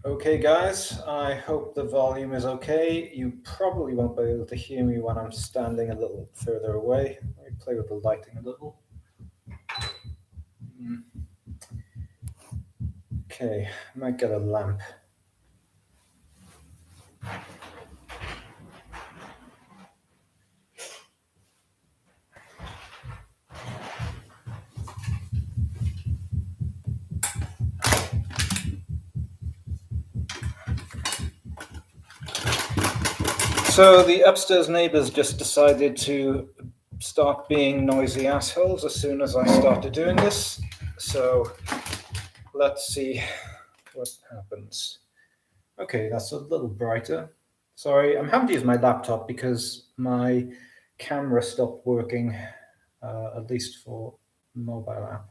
Okay, guys, I hope the volume is okay. You probably won't be able to hear me when I'm standing a little further away. Let me play with the lighting a little. Okay, I might get a lamp. So the upstairs neighbors just decided to start being noisy assholes as soon as I started doing this. So let's see what happens. Okay, that's a little brighter. Sorry, I'm having to use my laptop because my camera stopped working, at least for mobile app.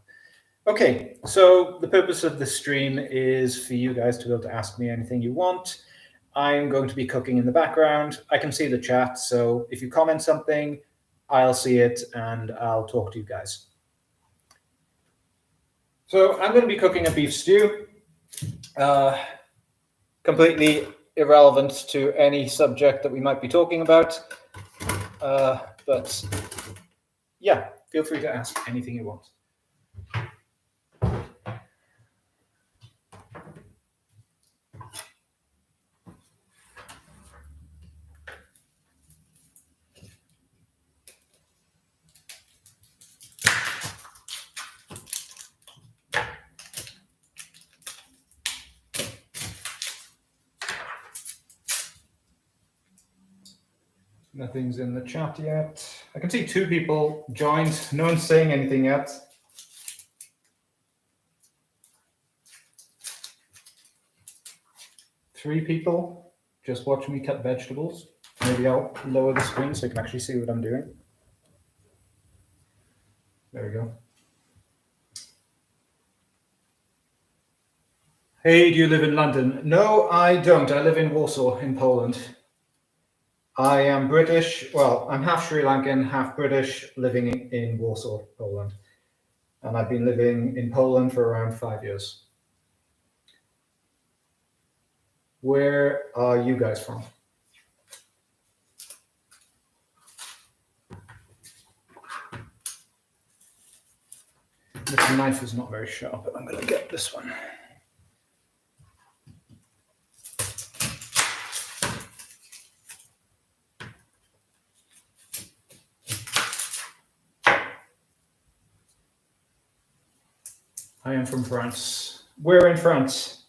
Okay, so the purpose of the stream is for you guys to be able to ask me anything you want. I'm going to be cooking in the background. I can see the chat, so if you comment something, I'll see it and I'll talk to you guys. So I'm going to be cooking a beef stew, completely irrelevant to any subject that we might be talking about. But yeah, feel free to ask anything you want. Nothing's in the chat yet. I can see 2 people joined. No one's saying anything yet. Three people just watching me cut vegetables. Maybe I'll lower the screen so you can actually see what I'm doing. There we go. Hey, do you live in London? No, I don't. I live in Warsaw in Poland. I am British. Well, I'm half Sri Lankan, half British, living in Warsaw, Poland. And I've been living in Poland for around 5 years. Where are you guys from? This knife is not very sharp, but I'm going to get this one. I am from France. Where in France?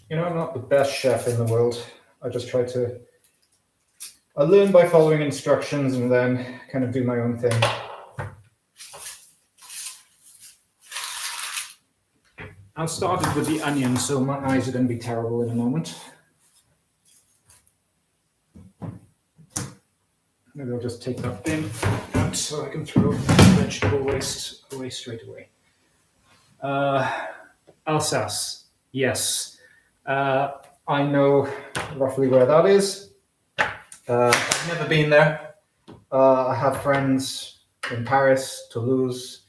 You know, I'm not the best chef in the world. I just try to. I learn by following instructions and then kind of do my own thing. I'll start it with the onions, so my eyes are going to be terrible in a moment. Maybe I'll just take that bin out so I can throw vegetable waste away straight away. Alsace, yes. I know roughly where that is. I've never been there. I have friends in Paris, Toulouse,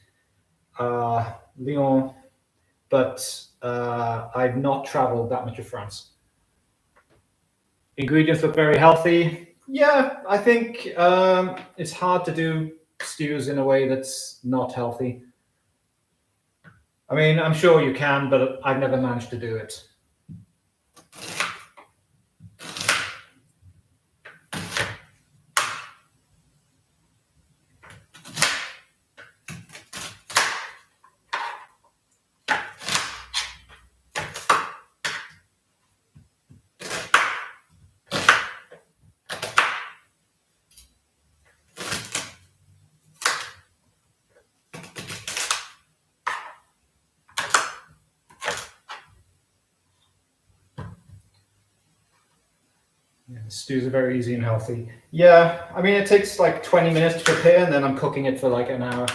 Lyon, but I've not traveled that much of France. Ingredients look very healthy. Yeah, I think it's hard to do stews in a way that's not healthy. I mean, I'm sure you can, but I've never managed to do it. Yeah, stews are very easy and healthy. Yeah, I mean, it takes like 20 minutes to prepare, and then I'm cooking it for like an hour.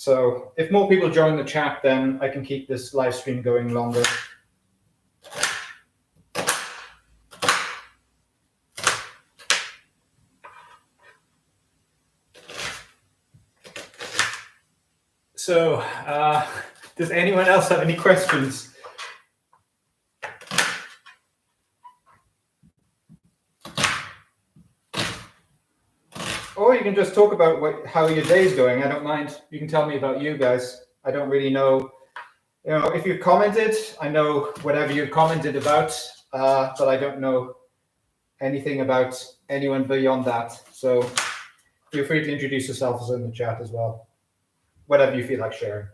So if more people join the chat, then I can keep this live stream going longer. So, does anyone else have any questions? Or you can just talk about how your day's going. I don't mind. You can tell me about you guys. I don't really know. You know, if you've commented, I know whatever you've commented about, but I don't know anything about anyone beyond that. So feel free to introduce yourselves in the chat as well. Whatever you feel like sharing.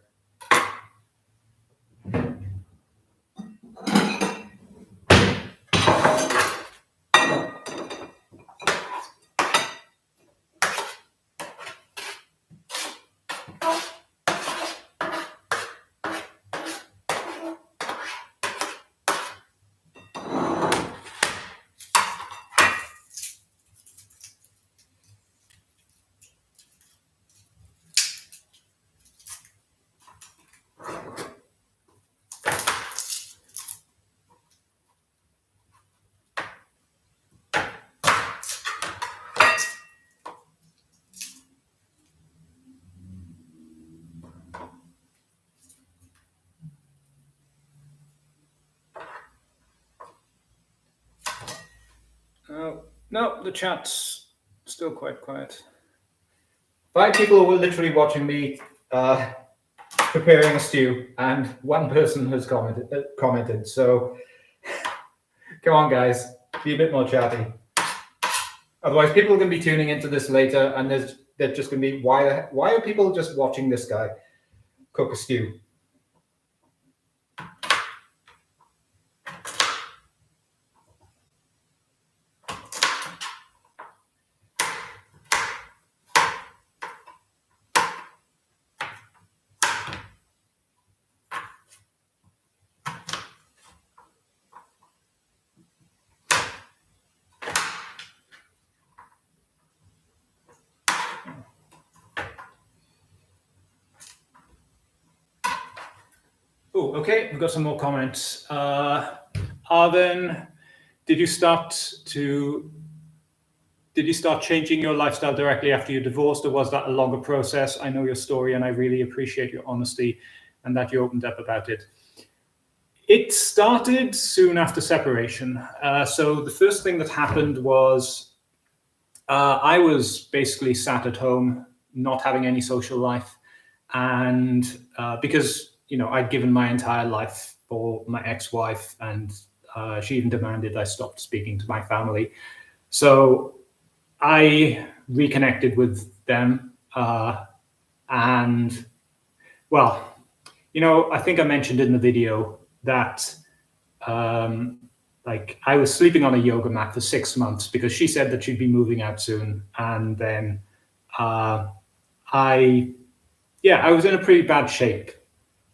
No, the chat's still quite quiet. 5 people were literally watching me preparing a stew, and 1 person has commented. So come on, guys, be a bit more chatty. Otherwise, people are going to be tuning into this later, and they're just going to be, why are people just watching this guy cook a stew? Oh, okay, we've got some more comments. Arvin, did you start changing your lifestyle directly after you divorced, or was that a longer process? I know your story, and I really appreciate your honesty and that you opened up about it. It started soon after separation. So the first thing that happened was I was basically sat at home, not having any social life, and because I'd given my entire life for my ex-wife, and she even demanded I stopped speaking to my family. So I reconnected with them, and well, I think I mentioned in the video that I was sleeping on a yoga mat for 6 months because she said that she'd be moving out soon, and then I was in a pretty bad shape.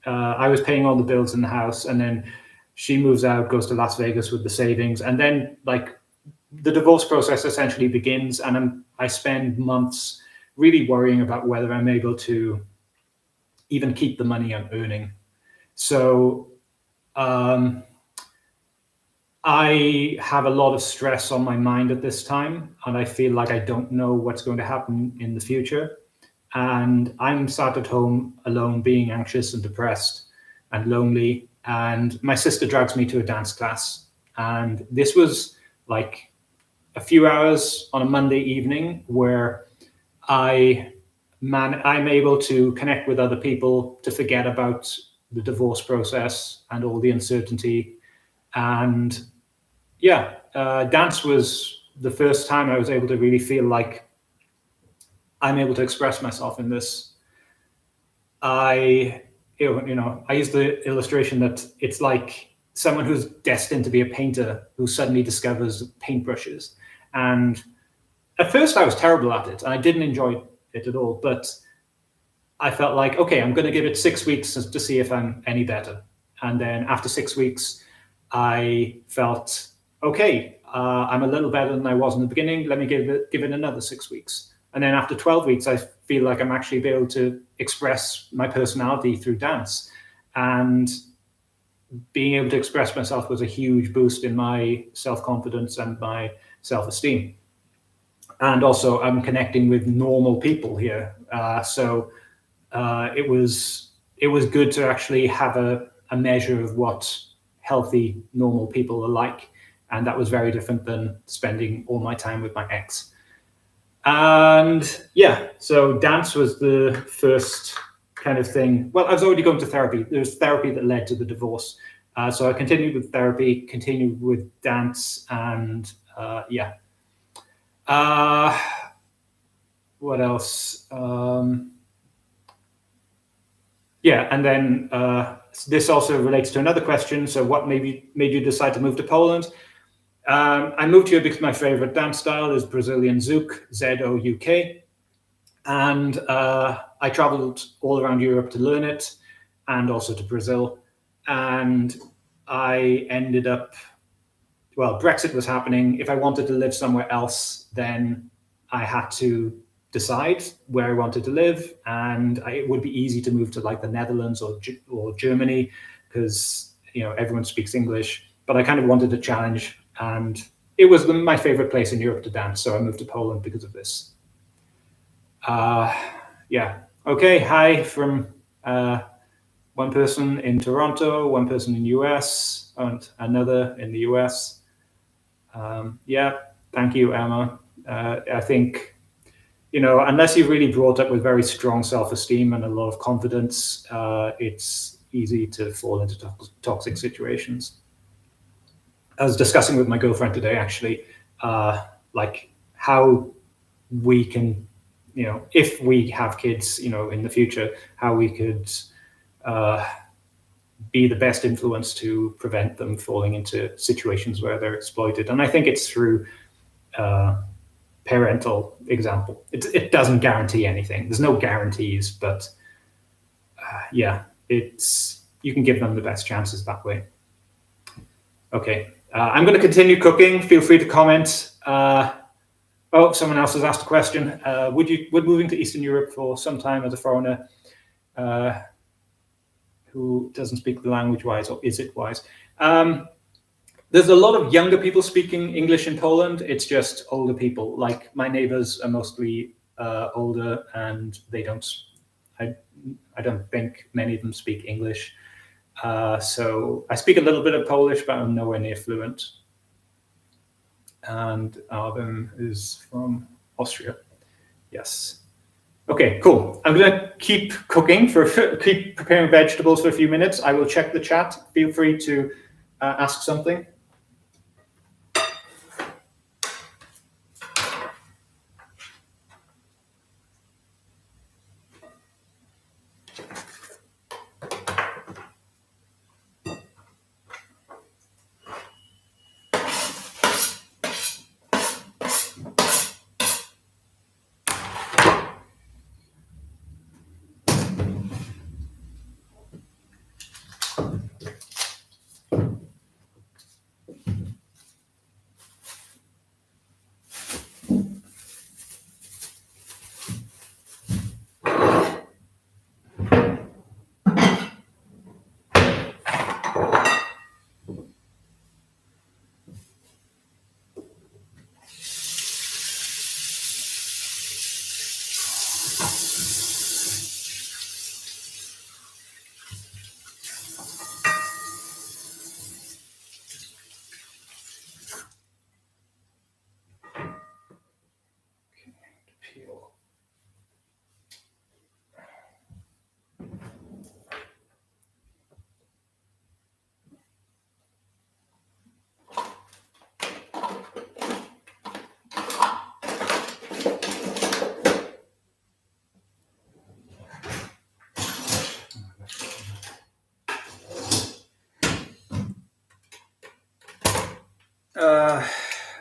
I was paying all the bills in the house, and then she moves out, goes to Las Vegas with the savings, and then the divorce process essentially begins, and I spend months really worrying about whether I'm able to even keep the money I'm earning. So I have a lot of stress on my mind at this time, and I feel like I don't know what's going to happen in the future. And I'm sat at home alone, being anxious and depressed and lonely. And my sister drags me to a dance class. And this was like a few hours on a Monday evening where I'm able to connect with other people, to forget about the divorce process and all the uncertainty. And dance was the first time I was able to really feel like I'm able to express myself in this. I use the illustration that it's like someone who's destined to be a painter who suddenly discovers paintbrushes. And at first I was terrible at it, and I didn't enjoy it at all, but I felt like, okay, I'm going to give it 6 weeks to see if I'm any better. And then after 6 weeks, I felt, okay, I'm a little better than I was in the beginning. Let me give it another 6 weeks. And then after 12 weeks, I feel like I'm actually able to express my personality through dance. And being able to express myself was a huge boost in my self-confidence and my self-esteem. And also, I'm connecting with normal people here. So it was good to actually have a measure of what healthy, normal people are like. And that was very different than spending all my time with my ex. And yeah, so dance was the first kind of thing. Well, I was already going to therapy. There's therapy that led to the divorce. So I continued with therapy, continued with dance, and yeah. What else? Yeah, and then this also relates to another question. So what made you decide to move to Poland? I moved here because my favorite dance style is Brazilian Zouk, Z-O-U-K. And I traveled all around Europe to learn it, and also to Brazil. And I ended up, well, Brexit was happening. If I wanted to live somewhere else, then I had to decide where I wanted to live. And it would be easy to move to like the Netherlands or Germany, because everyone speaks English. But I kind of wanted a challenge, and it was my favorite place in Europe to dance. So I moved to Poland because of this. Yeah. Okay. Hi from one person in Toronto, one person in US, and another in the US. Yeah. Thank you, Emma. I think, unless you're really brought up with very strong self-esteem and a lot of confidence, it's easy to fall into toxic situations. I was discussing with my girlfriend today, actually, like how we can, if we have kids, in the future, how we could be the best influence to prevent them falling into situations where they're exploited. And I think it's through parental example. It doesn't guarantee anything. There's no guarantees, but yeah, you can give them the best chances that way. Okay, I'm going to continue cooking. Feel free to comment. Oh, someone else has asked a question. Would moving to Eastern Europe for some time as a foreigner who doesn't speak the language wise, or is it wise? There's a lot of younger people speaking English in Poland. It's just older people. Like my neighbors are mostly older, and they don't. I don't think many of them speak English. So I speak a little bit of Polish, but I'm nowhere near fluent. And Arvin is from Austria. Yes. Okay, cool. I'm going to keep cooking, keep preparing vegetables for a few minutes. I will check the chat. Feel free to ask something.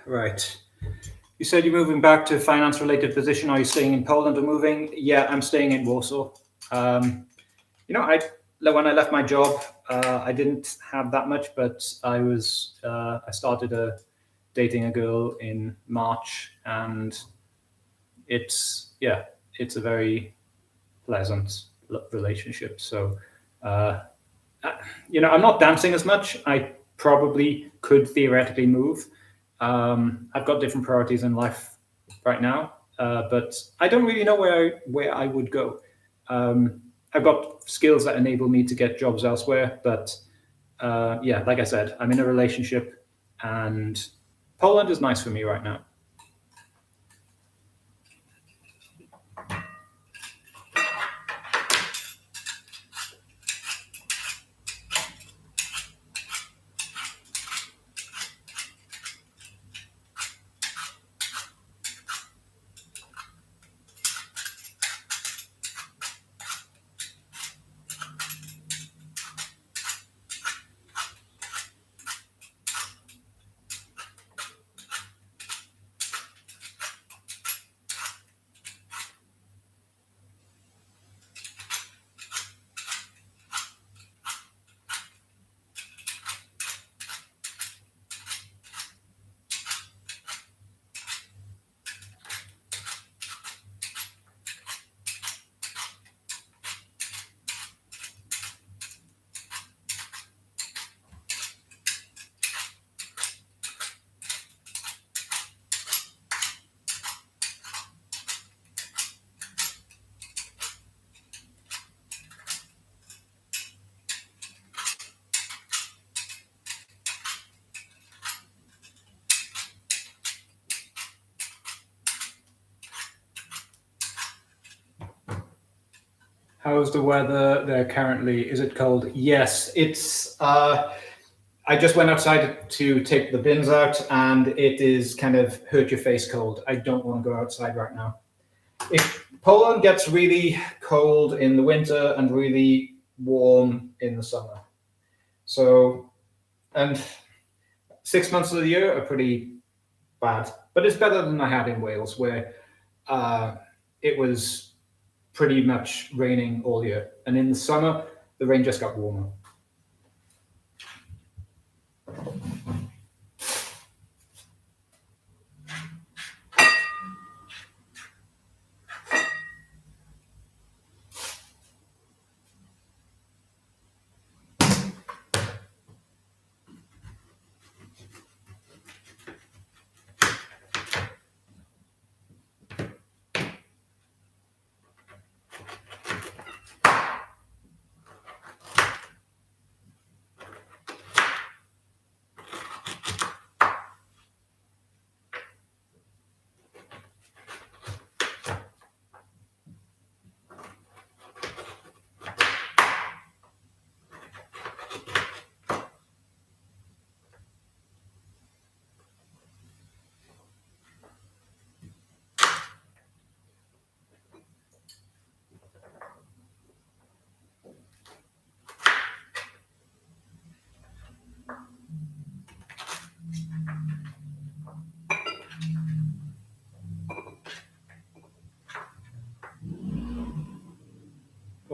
Right. You said you're moving back to a finance-related position. Are you staying in Poland or moving? Yeah, I'm staying in Warsaw. When I left my job, I didn't have that much, but I started dating a girl in March, and it's a very pleasant relationship. So, I'm not dancing as much. I probably could theoretically move. I've got different priorities in life right now, but I don't really know where I would go. I've got skills that enable me to get jobs elsewhere, but like I said, I'm in a relationship, and Poland is nice for me right now. How's the weather there currently? Is it cold? Yes, it's. I just went outside to take the bins out, and it is kind of hurt your face cold. I don't want to go outside right now. If Poland gets really cold in the winter and really warm in the summer. So, and 6 months of the year are pretty bad, but it's better than I had in Wales, where it was pretty much raining all year. And in the summer, the rain just got warmer.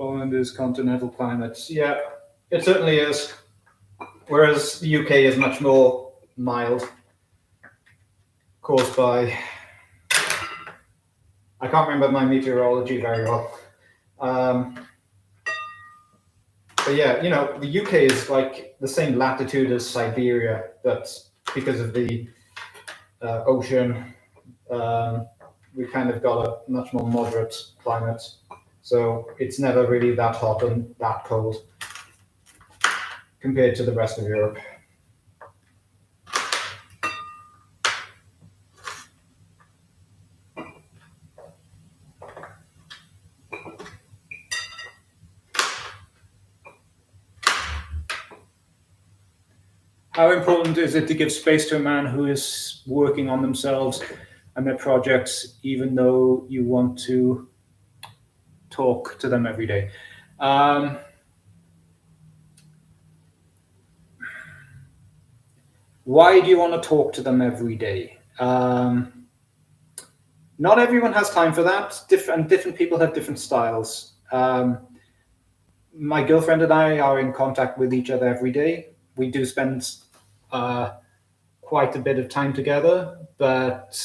Poland is continental climates. Yeah, it certainly is. Whereas the UK is much more mild, caused by. I can't remember my meteorology very well. But yeah, the UK is like the same latitude as Siberia, but because of the ocean, we kind of got a much more moderate climate. So it's never really that hot and that cold compared to the rest of Europe. How important is it to give space to a man who is working on themselves and their projects, even though you want to talk to them every day? Why do you want to talk to them every day? Not everyone has time for that. Different people have different styles. My girlfriend and I are in contact with each other every day. We do spend quite a bit of time together, but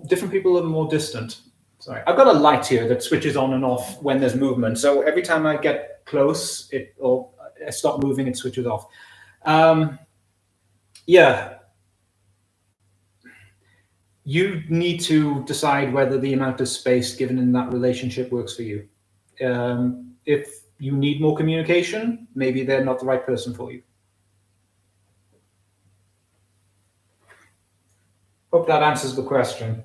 different people are more distant. Sorry, I've got a light here that switches on and off when there's movement. So every time I get close, or I stop moving, it switches off. Yeah, you need to decide whether the amount of space given in that relationship works for you. If you need more communication, maybe they're not the right person for you. Hope that answers the question.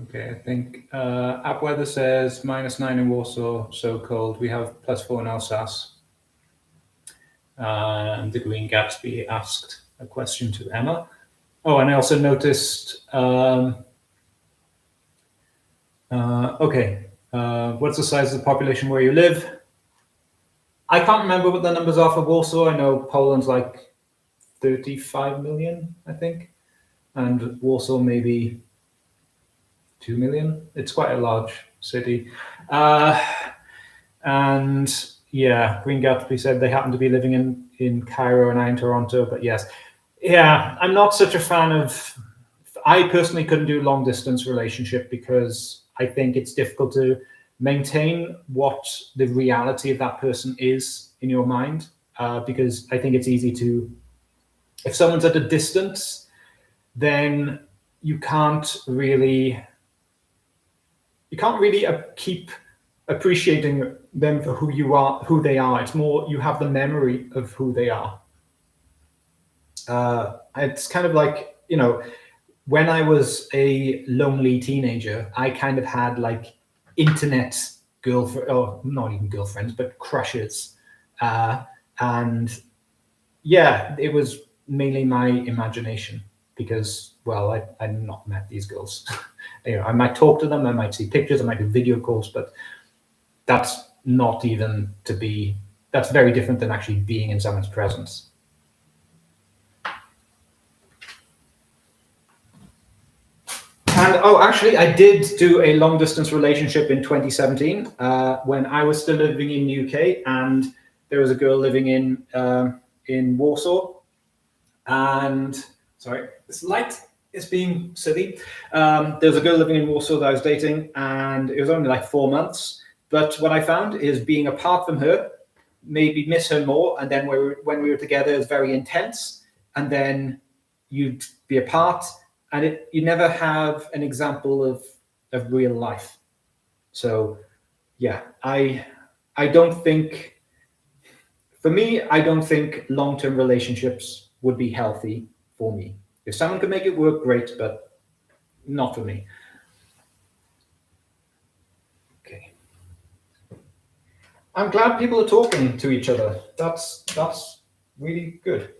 Okay, I think App Weather says -9 in Warsaw, so cold. We have +4 in Alsace. And the Green Gatsby asked a question to Emma. Oh, and I also noticed, what's the size of the population where you live? I can't remember what the numbers are for Warsaw. I know Poland's like 35 million, I think. And Warsaw maybe 2 million. It's quite a large city. And yeah, Green Gatsby said they happen to be living in Cairo and I in Toronto, but yes. Yeah, I'm not such a fan of, I personally couldn't do long distance relationship because I think it's difficult to maintain what the reality of that person is in your mind. Because I think it's easy to, if someone's at a distance, then you can't really keep appreciating them for who they are. It's more you have the memory of who they are. It's kind of like, when I was a lonely teenager, I kind of had like internet girlfriend, or not even girlfriends, but crushes. And yeah, it was mainly my imagination because, well, I'd not met these girls. I might talk to them, I might see pictures, I might do video calls, but that's not even that's very different than actually being in someone's presence. And actually, I did do a long distance relationship in 2017 when I was still living in UK, and there was a girl living in Warsaw. And sorry, this light is being silly. There was a girl living in Warsaw that I was dating, and it was only like 4 months. But what I found is being apart from her made me miss her more. And then when we were together, it was very intense. And then you'd be apart, and you never have an example of real life. So yeah, I I don't think, for me, I don't think long-term relationships would be healthy for me. If someone can make it work, great, but not for me. Okay. I'm glad people are talking to each other. That's really good.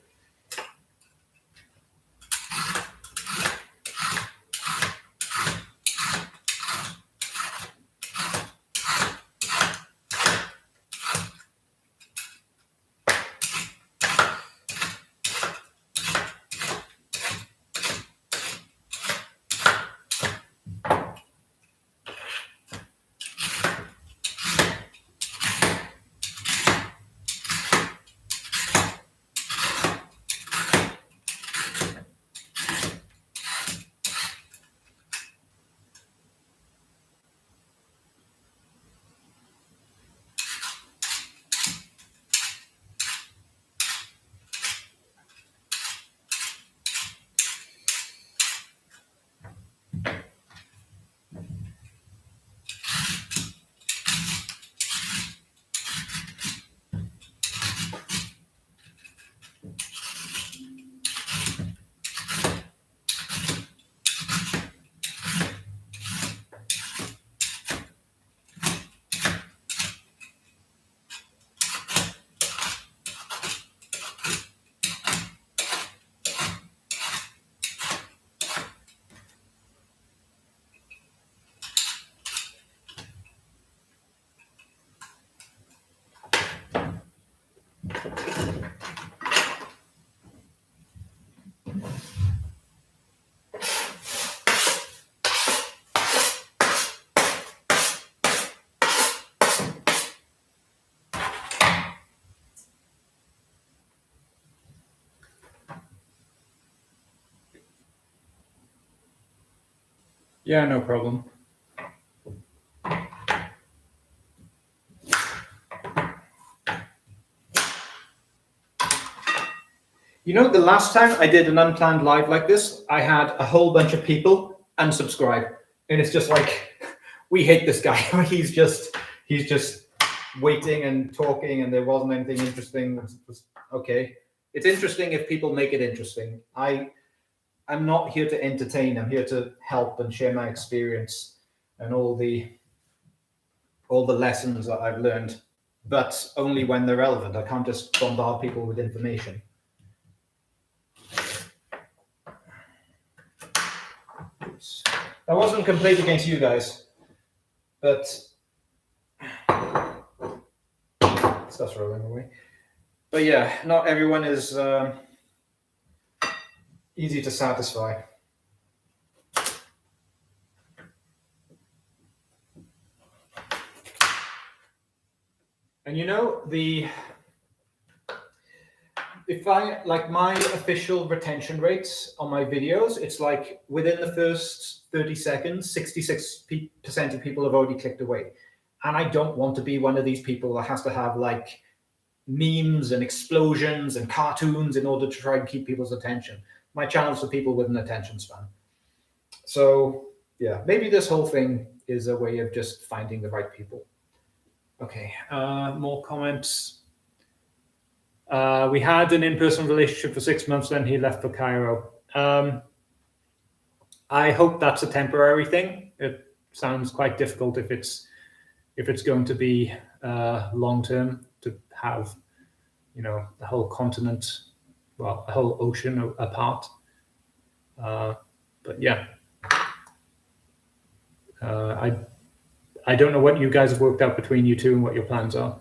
Yeah, no problem. You know, the last time I did an unplanned live like this, I had a whole bunch of people unsubscribe. And it's just like, we hate this guy. he's just waiting and talking, and there wasn't anything interesting. It was, okay. It's interesting if people make it interesting. I'm not here to entertain. I'm here to help and share my experience and all the lessons that I've learned, but only when they're relevant. I can't just bombard people with information. Oops. That wasn't a complaint against you guys, but stuff's rolling away. But yeah, not everyone is easy to satisfy. And you know, if I like my official retention rates on my videos, it's like within the first 30 seconds, 66% of people have already clicked away. And I don't want to be one of these people that has to have like memes and explosions and cartoons in order to try and keep people's attention. My channel's for people with an attention span. So yeah, maybe this whole thing is a way of just finding the right people. Okay, more comments. We had an in-person relationship for 6 months, then he left for Cairo. I hope that's a temporary thing. It sounds quite difficult if it's going to be long-term, to have, you know, the whole continent, well, the whole ocean apart. But yeah, I don't know what you guys have worked out between you two and what your plans are.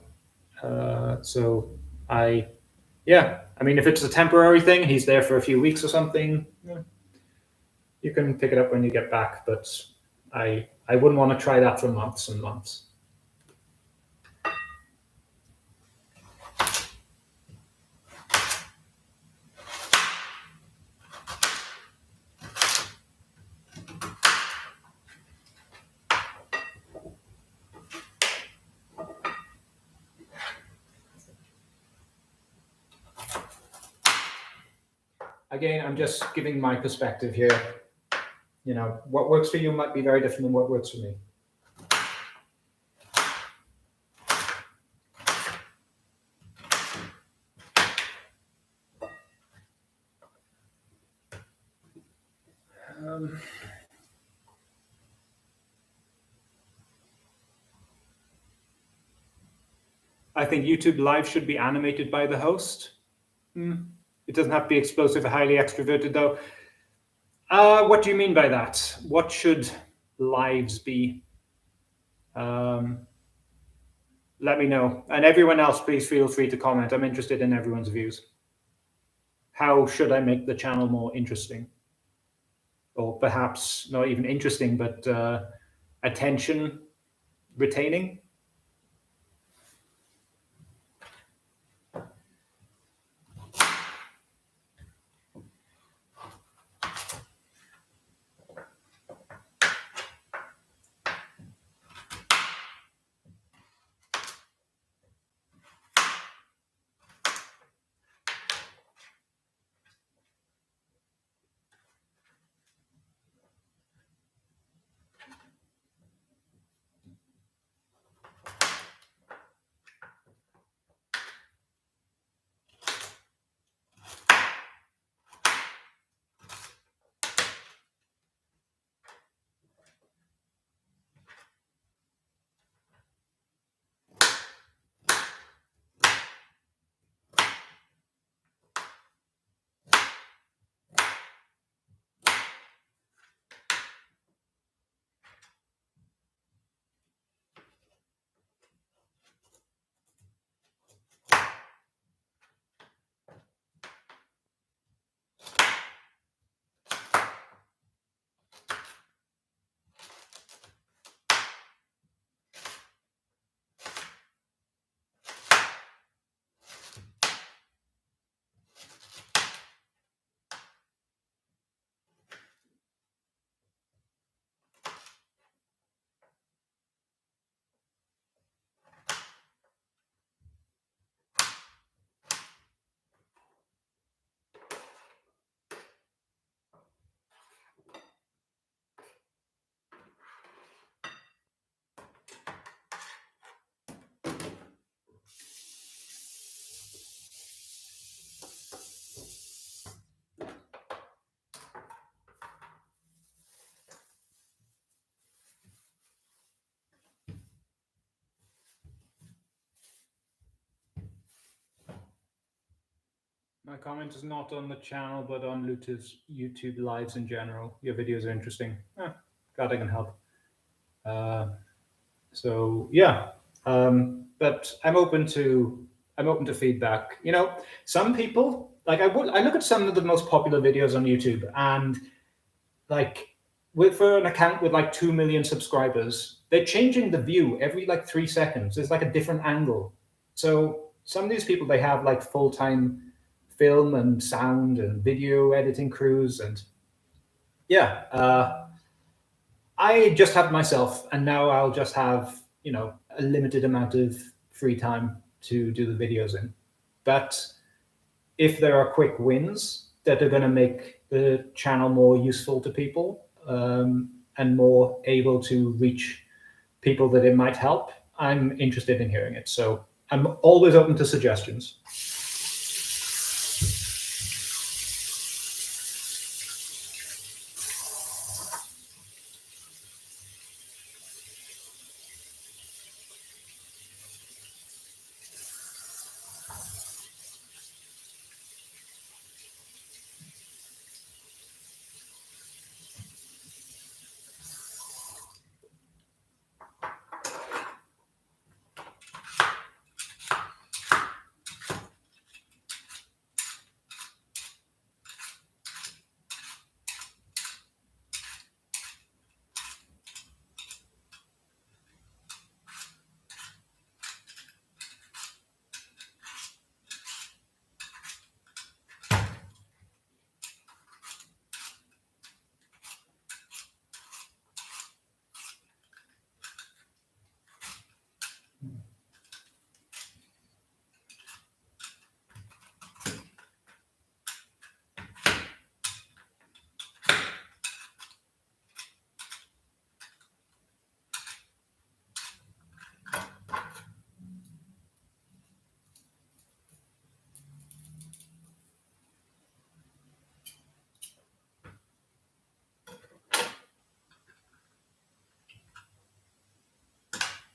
Yeah, I mean, if it's a temporary thing, he's there for a few weeks or something, you can pick it up when you get back, but I wouldn't want to try that for months and months. Again, I'm just giving my perspective here. You know, what works for you might be very different than what works for me. I think YouTube Live should be animated by the host. It doesn't have to be explosive or highly extroverted, though. What do you mean by that? What should lives be? Let me know. And everyone else, please feel free to comment. I'm interested in everyone's views. How should I make the channel more interesting? Or perhaps not even interesting, but attention retaining? My comment is not on the channel, but on YouTube lives in general. Your videos are interesting. Glad I can help. So yeah, but I'm open to feedback. You know, some people like I look at some of the most popular videos on YouTube, and like for an account with like 2 million subscribers, they're changing the view every like 3 seconds. There's like a different angle. So some of these people, they have like full-time film and sound and video editing crews, and yeah, I just have myself, and now I'll just have, you know, a limited amount of free time to do the videos in. But if there are quick wins that are going to make the channel more useful to people, and more able to reach people that it might help, I'm interested in hearing it. So I'm always open to suggestions.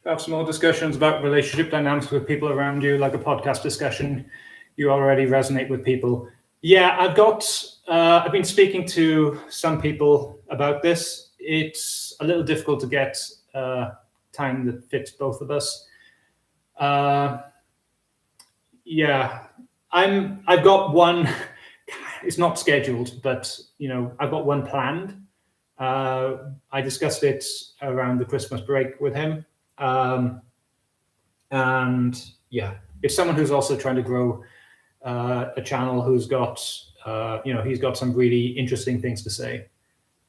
have some more discussions about relationship dynamics with people around you, like a podcast discussion. You already resonate with people. Yeah, I've been speaking to some people about this. It's a little difficult to get time that fits both of us. Yeah, I've got one. It's not scheduled, but I've got one planned. I discussed it around the Christmas break with him, and yeah, it's someone who's also trying to grow a channel, who's got he's got some really interesting things to say,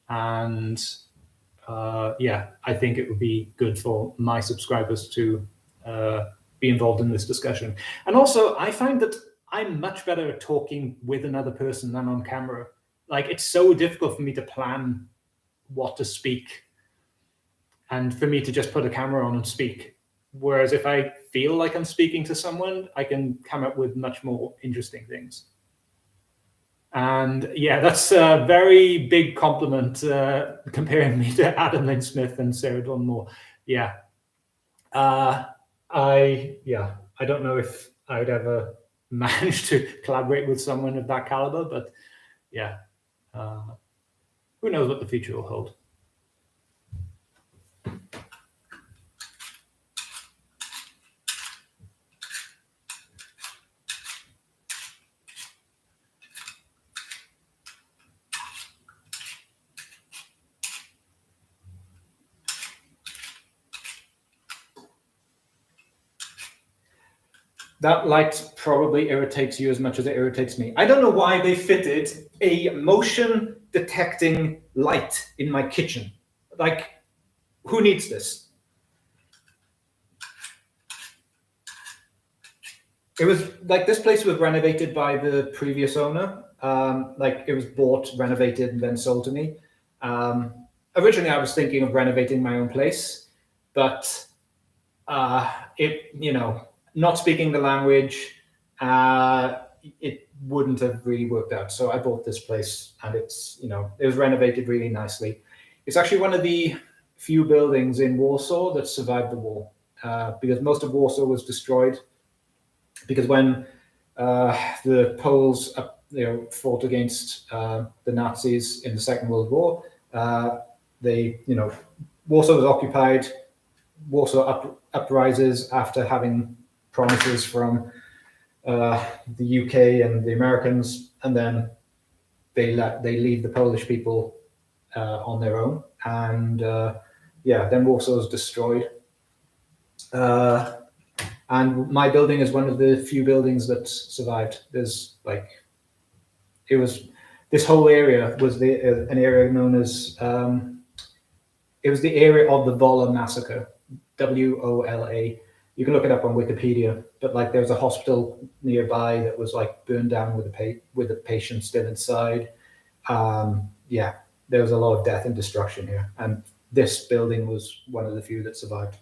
and yeah, I think it would be good for my subscribers to be involved in this discussion. And also, I find that I'm much better at talking with another person than on camera. Like, it's so difficult for me to plan what to speak and for me to just put a camera on and speak. Whereas if I feel like I'm speaking to someone, I can come up with much more interesting things. And yeah, that's a very big compliment, comparing me to Adam Lynn Smith and Sarah Dawn Moore. Yeah. I don't know if I would ever manage to collaborate with someone of that caliber, but yeah, who knows what the future will hold. That light probably irritates you as much as it irritates me. I don't know why they fitted a motion detecting light in my kitchen. Like, who needs this? It was like, this place was renovated by the previous owner. Like, it was bought, renovated, and then sold to me. Originally, I was thinking of renovating my own place, but not speaking the language, it wouldn't have really worked out. So I bought this place, and it was renovated really nicely. It's actually one of the few buildings in Warsaw that survived the war, because most of Warsaw was destroyed. Because when the Poles, fought against the Nazis in the Second World War, Warsaw was occupied. Warsaw uprises after having promises from the UK and the Americans, and then they leave the Polish people on their own, and then Warsaw is destroyed. And my building is one of the few buildings that survived. This whole area was an area known as, it was the area of the Wola massacre, WOLA. You can look it up on Wikipedia, but like, there was a hospital nearby that was like burned down with the patient still inside. There was a lot of death and destruction here, and this building was one of the few that survived.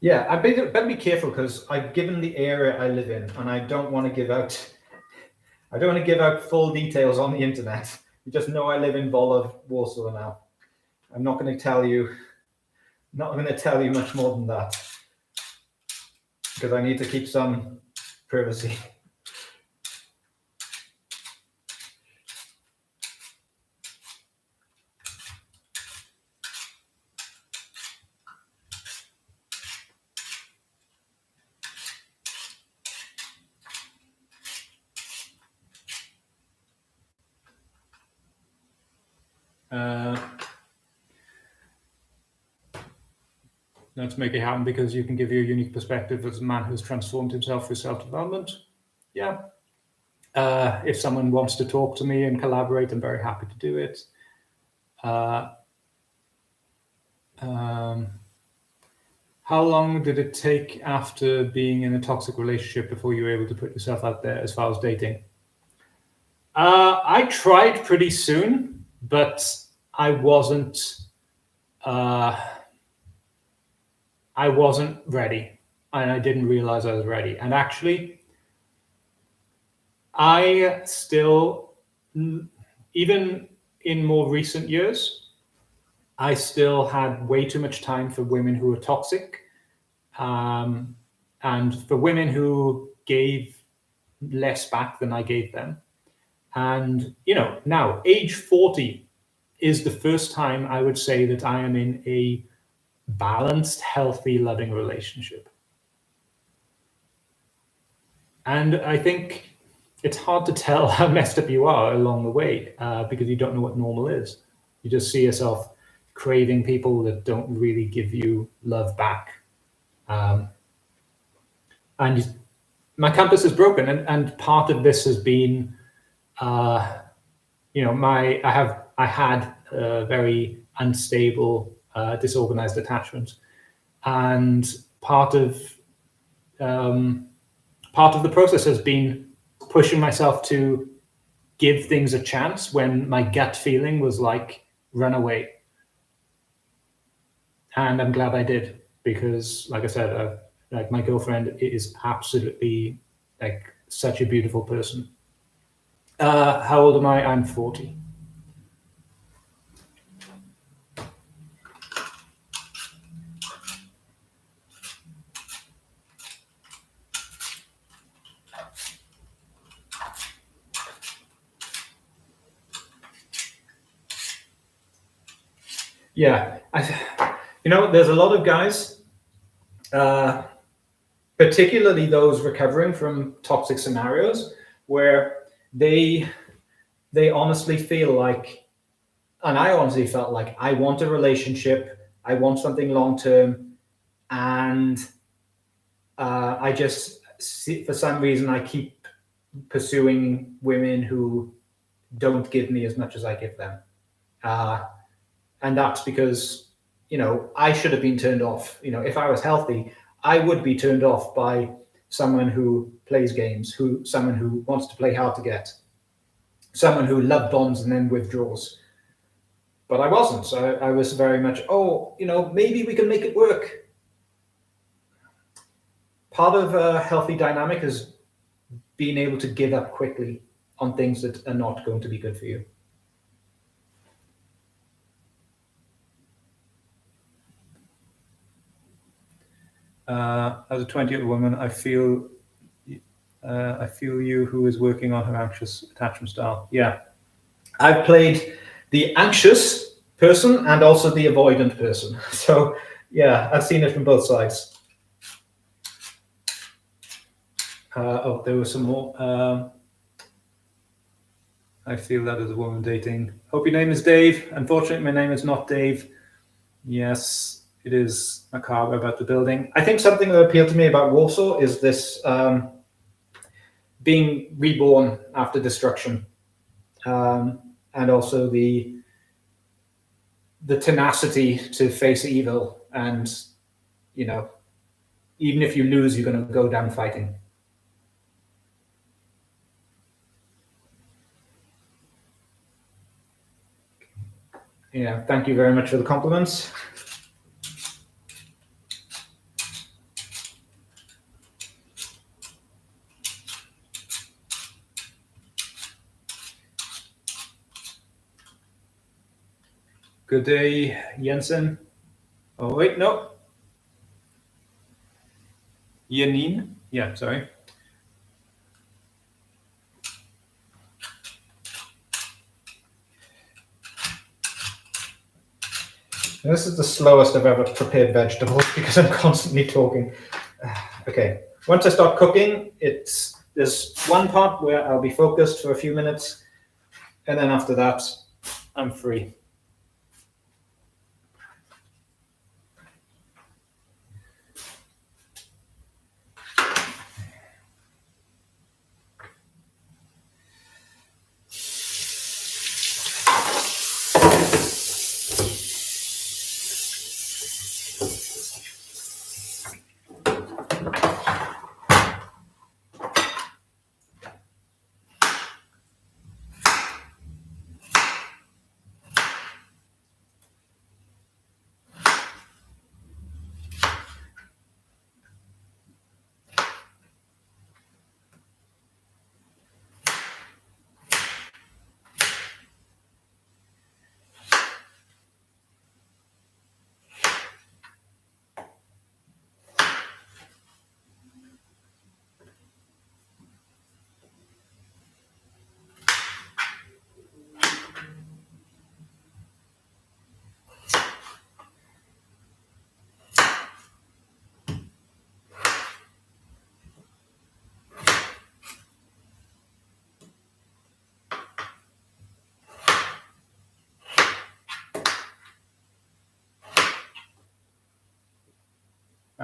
Yeah, I better be careful, because I've given the area I live in, and I don't want to give out full details on the internet. You just know I live in Wola, Warsaw now. I'm not going to tell you much more than that, because I need to keep some privacy. Let's make it happen, because you can give you a unique perspective as a man who's transformed himself through self-development. Yeah. If someone wants to talk to me and collaborate, I'm very happy to do it. How long did it take after being in a toxic relationship before you were able to put yourself out there as far as dating? I tried pretty soon, but I wasn't. I wasn't ready, and I didn't realize I was ready. And actually, I still, even in more recent years, I still had way too much time for women who were toxic, and for women who gave less back than I gave them. And, now age 40 is the first time I would say that I am in a balanced, healthy, loving relationship. And I think it's hard to tell how messed up you are along the way because you don't know what normal is. You just see yourself craving people that don't really give you love back. And my compass is broken. And part of this has been, I had a very unstable, disorganized attachment. And part of the process has been pushing myself to give things a chance when my gut feeling was like, run away. And I'm glad I did, because like I said, like my girlfriend is absolutely like such a beautiful person. How old am I? I'm 40. Yeah, there's a lot of guys, particularly those recovering from toxic scenarios, where they honestly feel like, and I honestly felt like, I want a relationship, I want something long term, and I just for some reason I keep pursuing women who don't give me as much as I give them. And that's because, I should have been turned off. If I was healthy, I would be turned off by someone who plays games, someone who wants to play hard to get, someone who love bombs and then withdraws. But I wasn't. So I was very much, maybe we can make it work. Part of a healthy dynamic is being able to give up quickly on things that are not going to be good for you. As a 20-year-old woman, I feel you who is working on her anxious attachment style. Yeah, I've played the anxious person and also the avoidant person. So yeah, I've seen it from both sides. There was some more. I feel that as a woman dating. Hope your name is Dave. Unfortunately, my name is not Dave. Yes, it is macabre about the building. I think something that appealed to me about Warsaw is this being reborn after destruction, and also the tenacity to face evil, and even if you lose, you're going to go down fighting. Yeah, thank you very much for the compliments. Good day, Jensen. Oh, wait, no. Yanin? Yeah, sorry. This is the slowest I've ever prepared vegetables because I'm constantly talking. Okay, once I start cooking, there's one part where I'll be focused for a few minutes, and then after that, I'm free.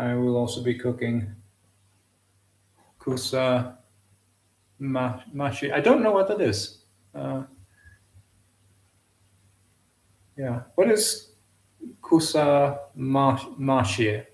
I will also be cooking kusa mashi. I don't know what that is. Yeah, what is kusa mashi?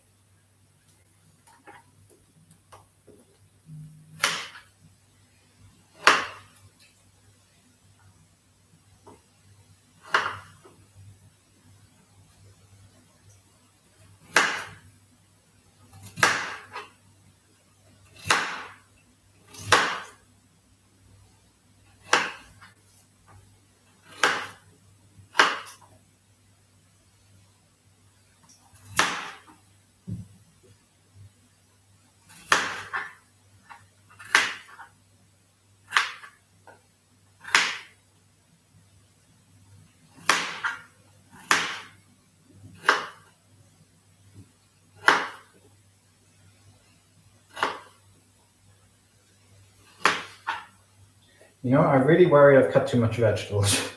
You know, I really worry I've cut too much vegetables.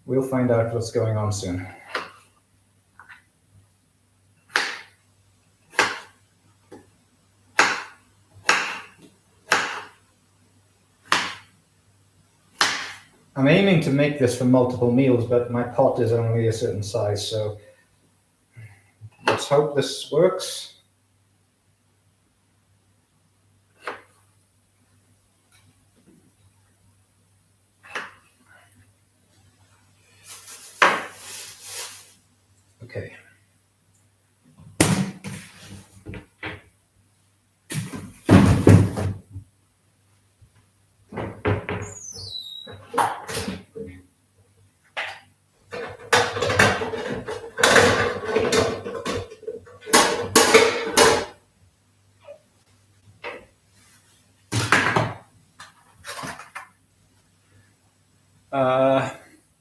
We'll find out what's going on soon. I'm aiming to make this for multiple meals, but my pot is only a certain size, so let's hope this works. Okay.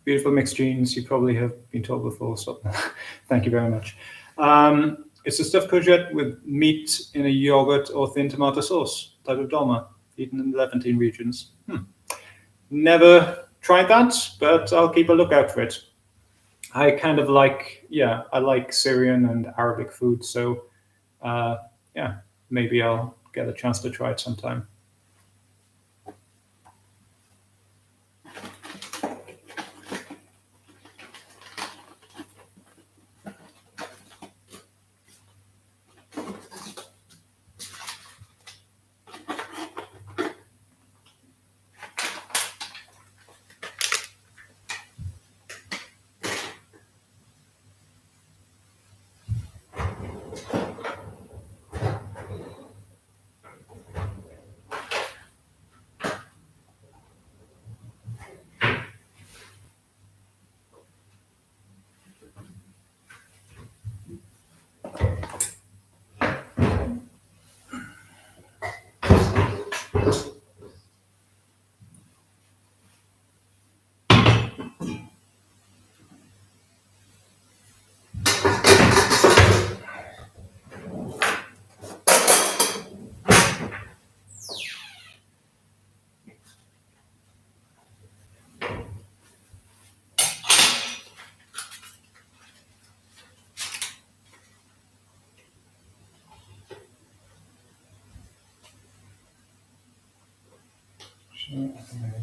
Beautiful mixed genes. You probably have been told before, so thank you very much. It's a stuffed courgette with meat in a yogurt or thin tomato sauce, type of dolma, eaten in the Levantine regions. Never tried that, but I'll keep a lookout for it. I kind of like, I like Syrian and Arabic food, so maybe I'll get a chance to try it sometime.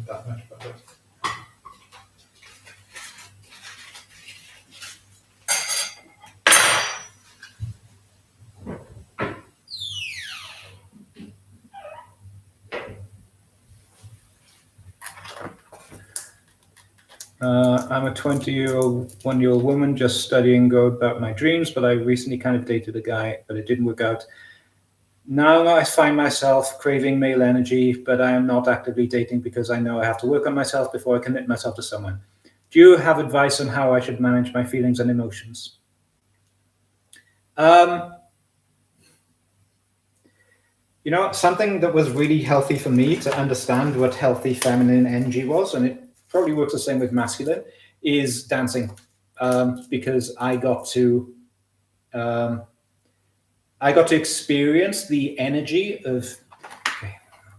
That much better. I'm a 21-year-old woman just studying go about my dreams, but I recently kind of dated a guy, but it didn't work out. Now I find myself craving male energy, but I am not actively dating because I know I have to work on myself before I commit myself to someone. Do you have advice on how I should manage my feelings and emotions? You know, something that was really healthy for me to understand what healthy feminine energy was, and it probably works the same with masculine, is dancing. Because I got to experience the energy of.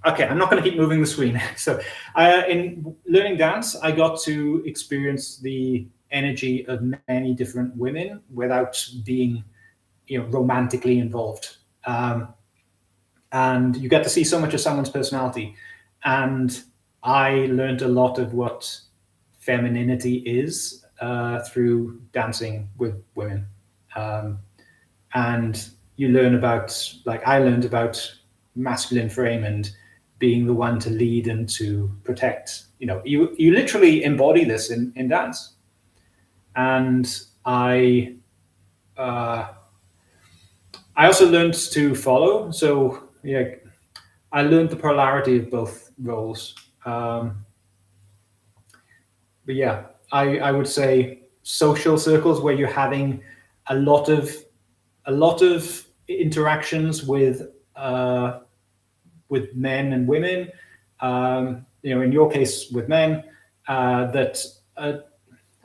Okay, I'm not going to keep moving the screen. So, in learning dance, I got to experience the energy of many different women without being, romantically involved. and you get to see so much of someone's personality. And I learned a lot of what femininity is through dancing with women. And you learn about, like I learned about masculine frame and being the one to lead and to protect. You literally embody this in dance. And I also learned to follow. So yeah, I learned the polarity of both roles. But yeah, I would say social circles where you're having a lot of interactions with men and women. In your case with men, that are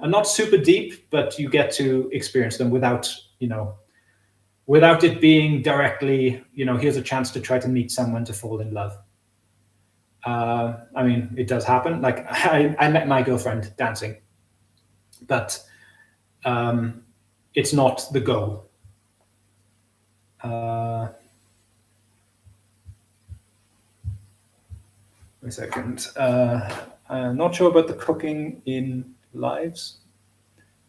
not super deep, but you get to experience them without it being directly, here's a chance to try to meet someone to fall in love. I mean, it does happen. Like I met my girlfriend dancing, but it's not the goal. A second. I'm not sure about the cooking in lives.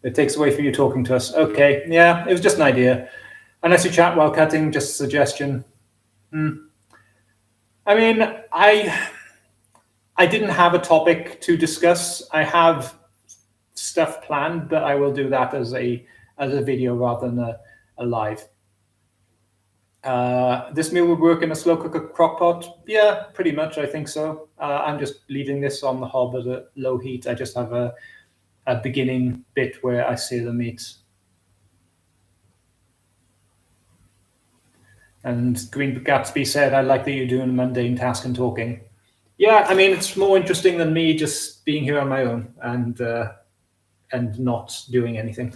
It takes away from you talking to us. Okay, yeah, it was just an idea. Unless you chat while cutting, just a suggestion. I mean, I didn't have a topic to discuss. I have stuff planned, but I will do that as a video rather than a live. This meal would work in a slow cooker crock pot. Yeah, pretty much. I think so. I'm just leaving this on the hob at a low heat. I just have a beginning bit where I sear the meat. And Green Gatsby said, I like that you're doing a mundane task and talking. Yeah, I mean, it's more interesting than me just being here on my own and not doing anything.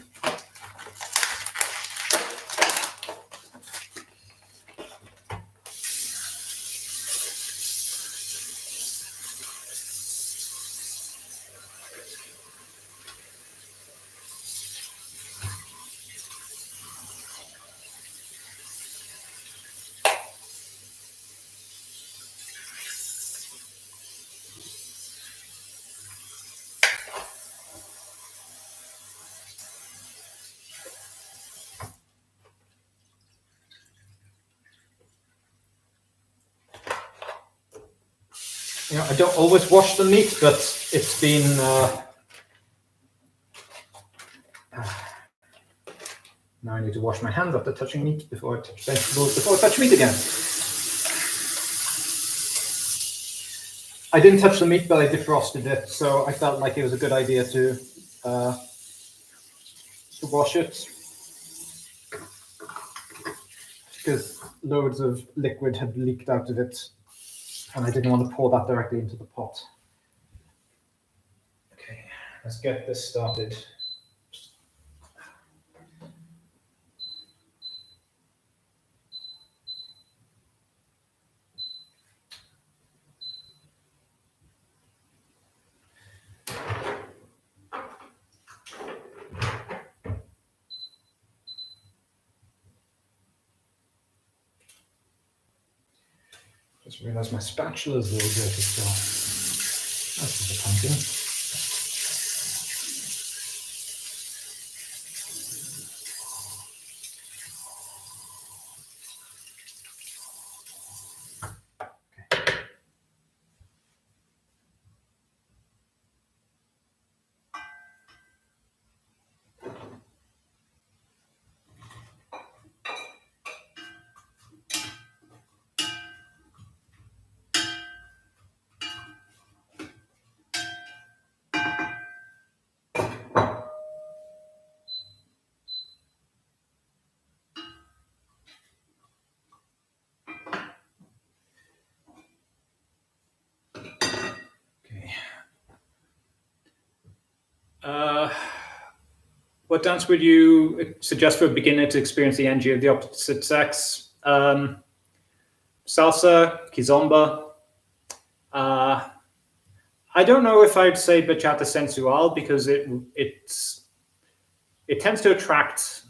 I don't always wash the meat, but it's been now I need to wash my hands after touching meat before I touch vegetables, before I touch meat again. I didn't touch the meat, but I defrosted it, so I felt like it was a good idea to wash it, because loads of liquid had leaked out of it, and I didn't want to pour that directly into the pot. Okay, let's get this started. Just realised my spatula's a little dirty still. That's disappointing. What dance would you suggest for a beginner to experience the energy of the opposite sex? Salsa, kizomba. I don't know if I'd say bachata sensual, because it tends to attract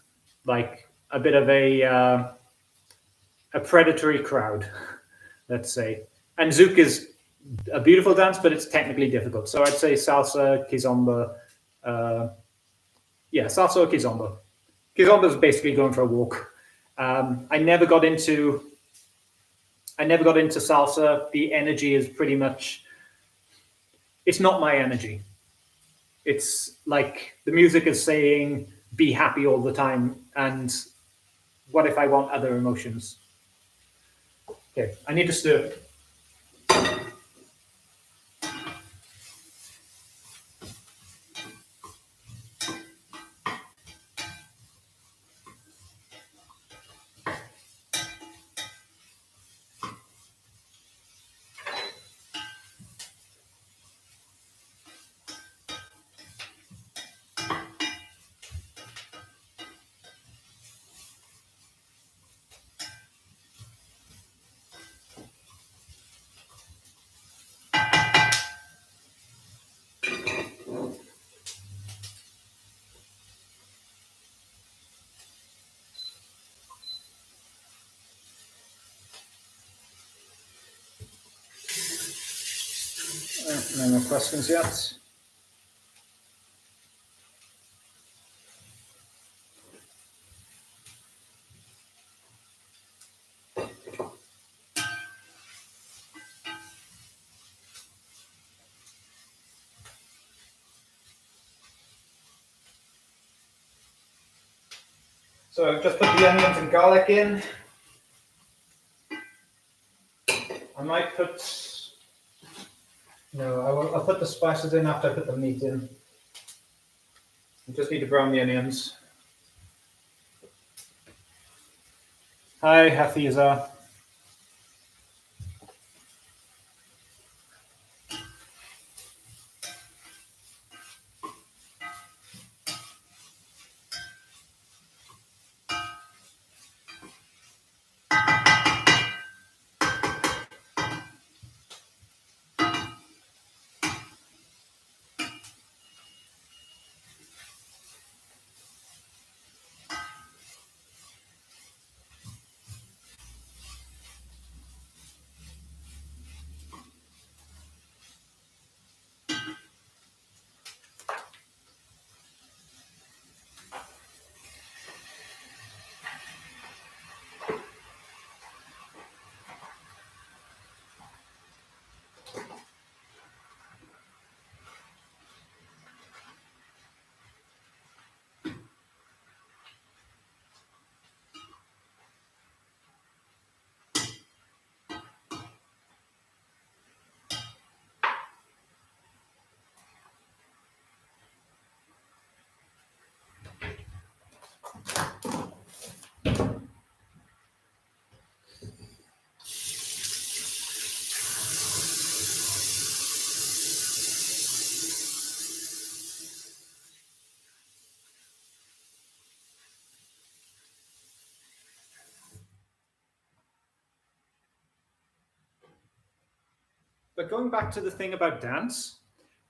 like a bit of a a predatory crowd, let's say. And zouk is a beautiful dance, but it's technically difficult. So I'd say salsa, kizomba. Salsa or kizomba. Kizomba is basically going for a walk. I never got into salsa. The energy is pretty much, it's not my energy. It's like the music is saying, be happy all the time. And what if I want other emotions? Okay, I need to stir. No more questions yet. So I've just put the onions and garlic in. I might put, no, I'll put the spices in after I put the meat in. I just need to brown the onions. Hi, Hafiza. But going back to the thing about dance,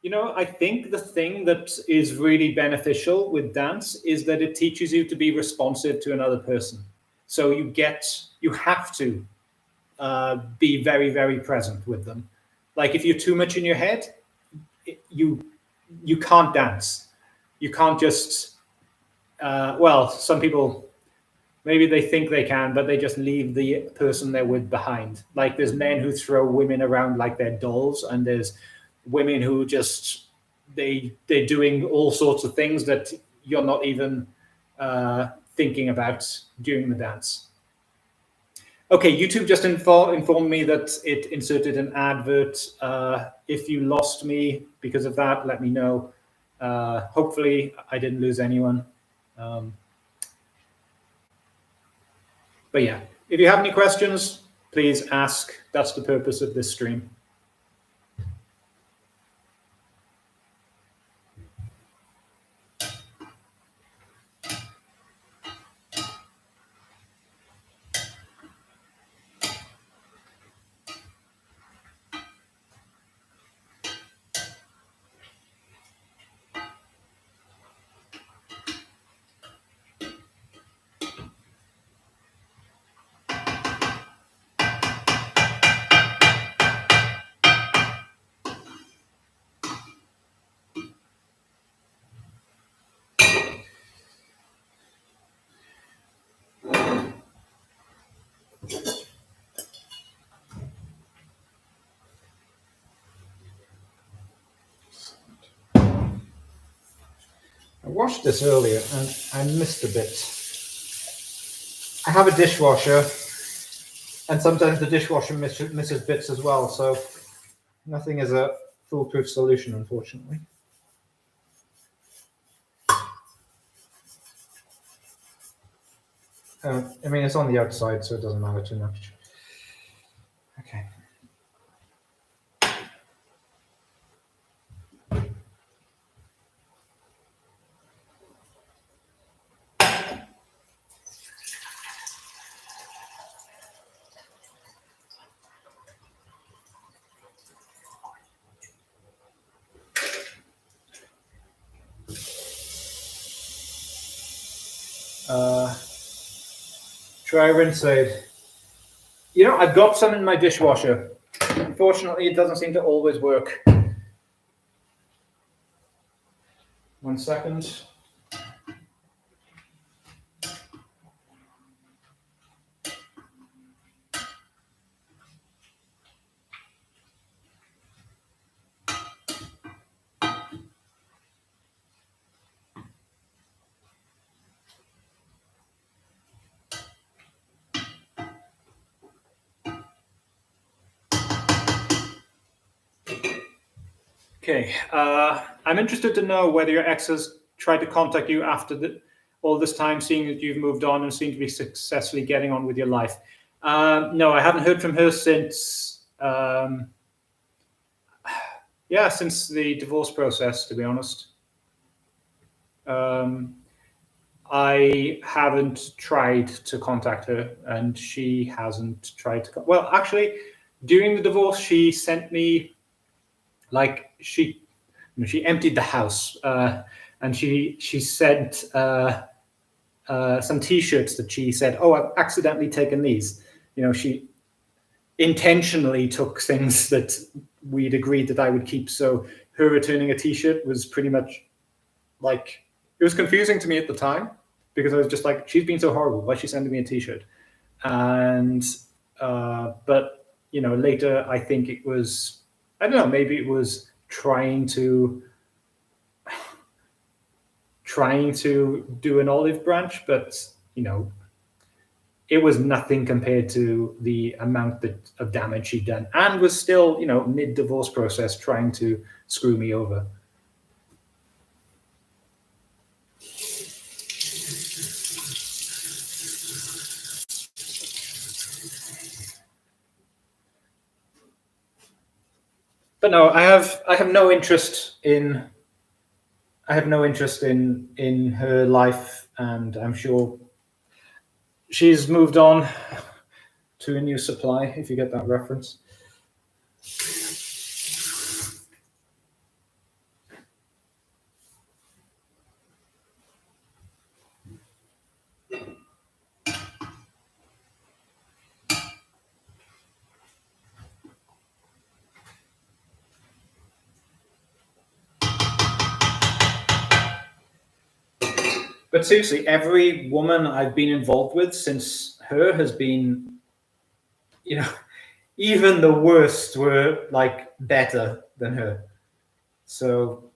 I think the thing that is really beneficial with dance is that it teaches you to be responsive to another person. So you have to be very, very present with them. Like if you're too much in your head, you can't dance. You can't just, some people, maybe they think they can, but they just leave the person they're with behind. Like there's men who throw women around like they're dolls, and there's women who just they're doing all sorts of things that you're not even thinking about during the dance. Okay, YouTube just informed me that it inserted an advert. If you lost me because of that, let me know. Hopefully, I didn't lose anyone. But yeah, if you have any questions, please ask. That's the purpose of this stream. washed this earlier and I missed a bit. I have a dishwasher, and sometimes the dishwasher misses bits as well, so nothing is a foolproof solution, unfortunately. I mean, it's on the outside, so it doesn't matter too much. Okay. Try rinse aid. You know, I've got some in my dishwasher. Unfortunately, it doesn't seem to always work. 1 second. Okay, I'm interested to know whether your ex has tried to contact you after all this time, seeing that you've moved on and seem to be successfully getting on with your life. No, I haven't heard from her since, since the divorce process, to be honest. I haven't tried to contact her, and she hasn't tried to. Well, actually, during the divorce, she sent me, like, she emptied the house, and she sent some T-shirts that she said, "Oh, I've accidentally taken these." You know, she intentionally took things that we'd agreed that I would keep. So her returning a T-shirt was pretty much like, it was confusing to me at the time, because I was just like, she's been so horrible. Why is she sending me a T-shirt? And but you know, later I think it was, I don't know, maybe it was trying to do an olive branch, but you know, it was nothing compared to the amount of damage she'd done, and was still, you know, mid-divorce process trying to screw me over. But no, I have no interest in her life, and I'm sure she's moved on to a new supply, if you get that reference. But seriously, every woman I've been involved with since her has been, you know, even the worst were like better than her. So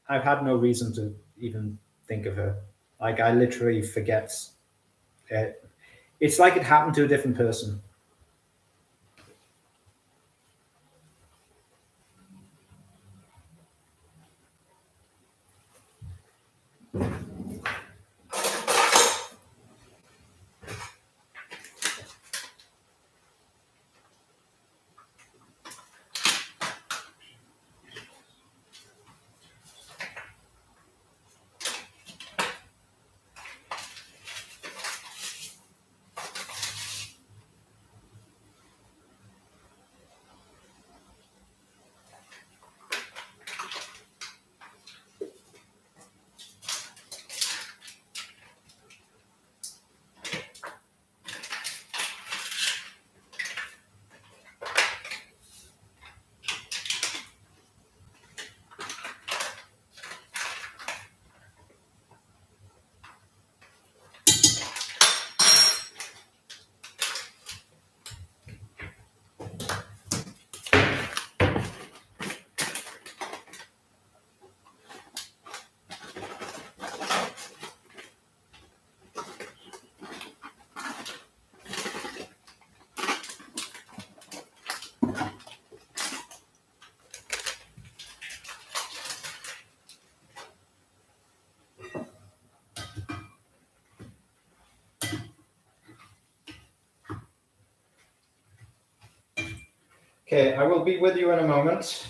I've had no reason to even think of her. Like, I literally forget. It's like it happened to a different person. Okay, I will be with you in a moment.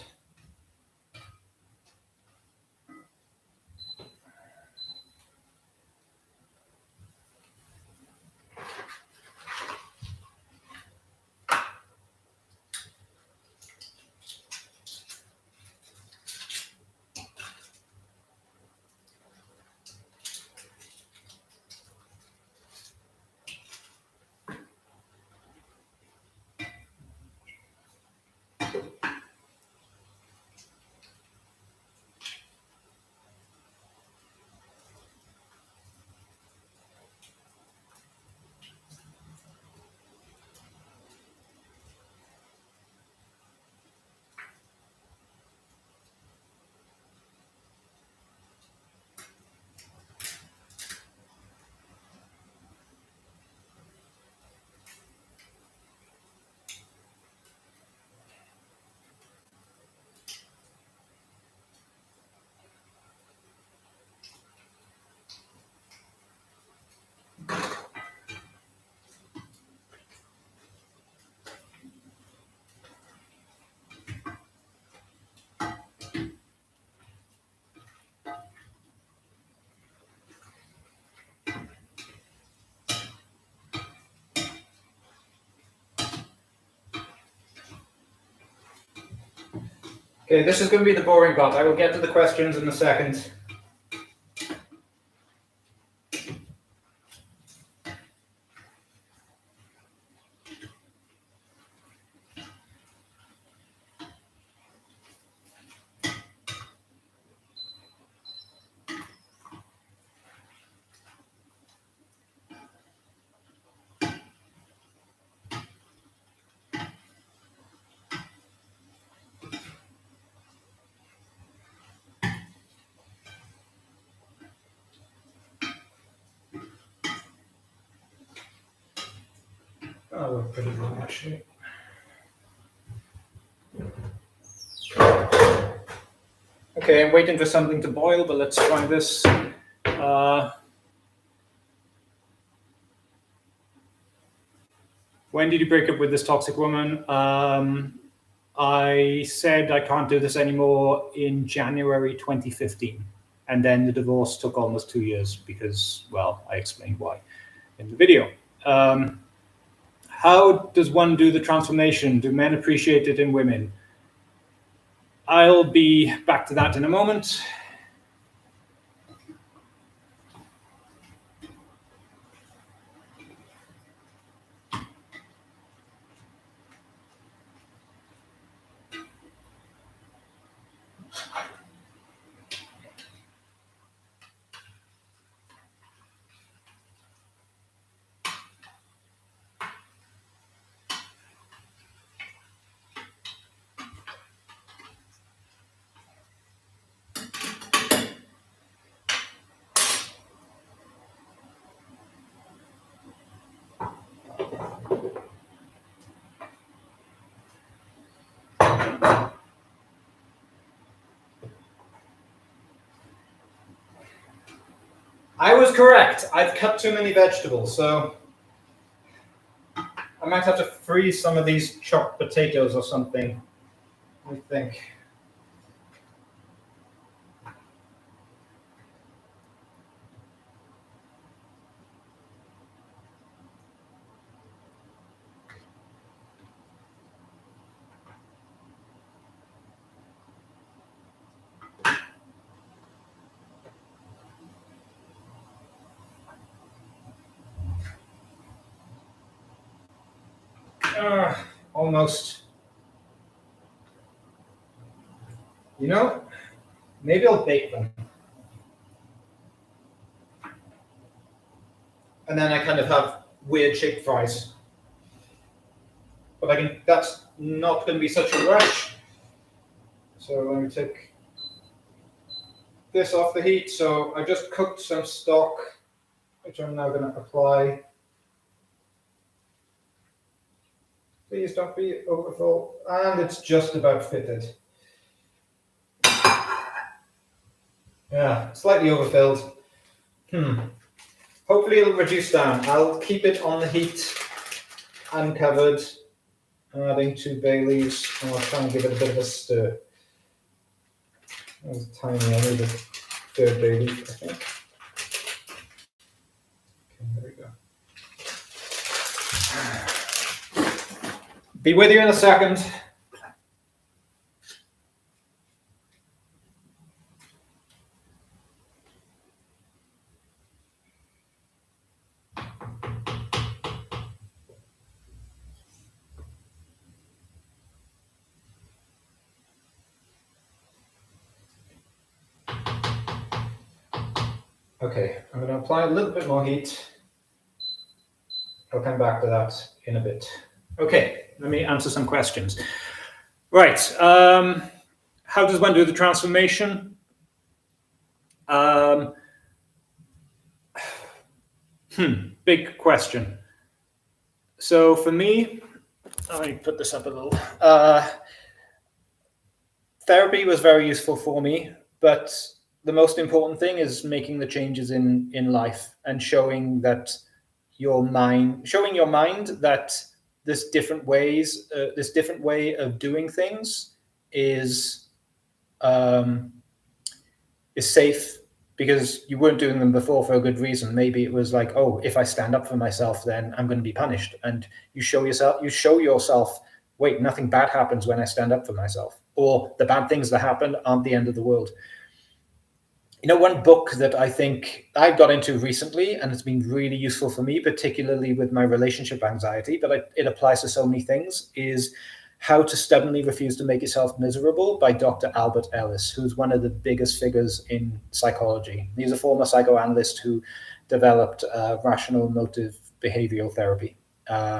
Okay, this is going to be the boring part. I will get to the questions in a second. Oh, we're pretty good actually. Okay, I'm waiting for something to boil, but let's try this. When did you break up with this toxic woman? I said I can't do this anymore in January 2015. And then the divorce took almost 2 years because, well, I explained why in the video. How does one do the transformation? Do men appreciate it in women? I'll be back to that in a moment. I was correct. I've cut too many vegetables, so I might have to freeze some of these chopped potatoes or something, I think. Almost. You know, maybe I'll bake them. And then I kind of have weird shaped fries. But that's not going to be such a rush. So let me take this off the heat. So I just cooked some stock, which I'm now going to apply. Please don't be overfull. And it's just about fitted. Yeah, slightly overfilled. Hopefully it'll reduce down. I'll keep it on the heat, uncovered, Adding 2 bay leaves, and I'll try and give it a bit of a stir. That's tiny, I need a 3rd bay leaf, I think. Okay, there we go. Be with you in a second. Okay, I'm going to apply a little bit more heat. I'll come back to that in a bit. Okay, let me answer some questions. Right, how does one do the transformation? Big question. So for me, let me put this up a little. Therapy was very useful for me, but the most important thing is making the changes in life and showing your mind that this different way of doing things is safe, because you weren't doing them before for a good reason. Maybe it was like, oh, if I stand up for myself, then I'm going to be punished. And you show yourself, wait, nothing bad happens when I stand up for myself, or the bad things that happen aren't the end of the world. You know, one book that I think I've got into recently, and it's been really useful for me, particularly with my relationship anxiety, but it applies to so many things, is How to Stubbornly Refuse to Make Yourself Miserable by Dr. Albert Ellis, who's one of the biggest figures in psychology. He's a former psychoanalyst who developed rational motive behavioral therapy.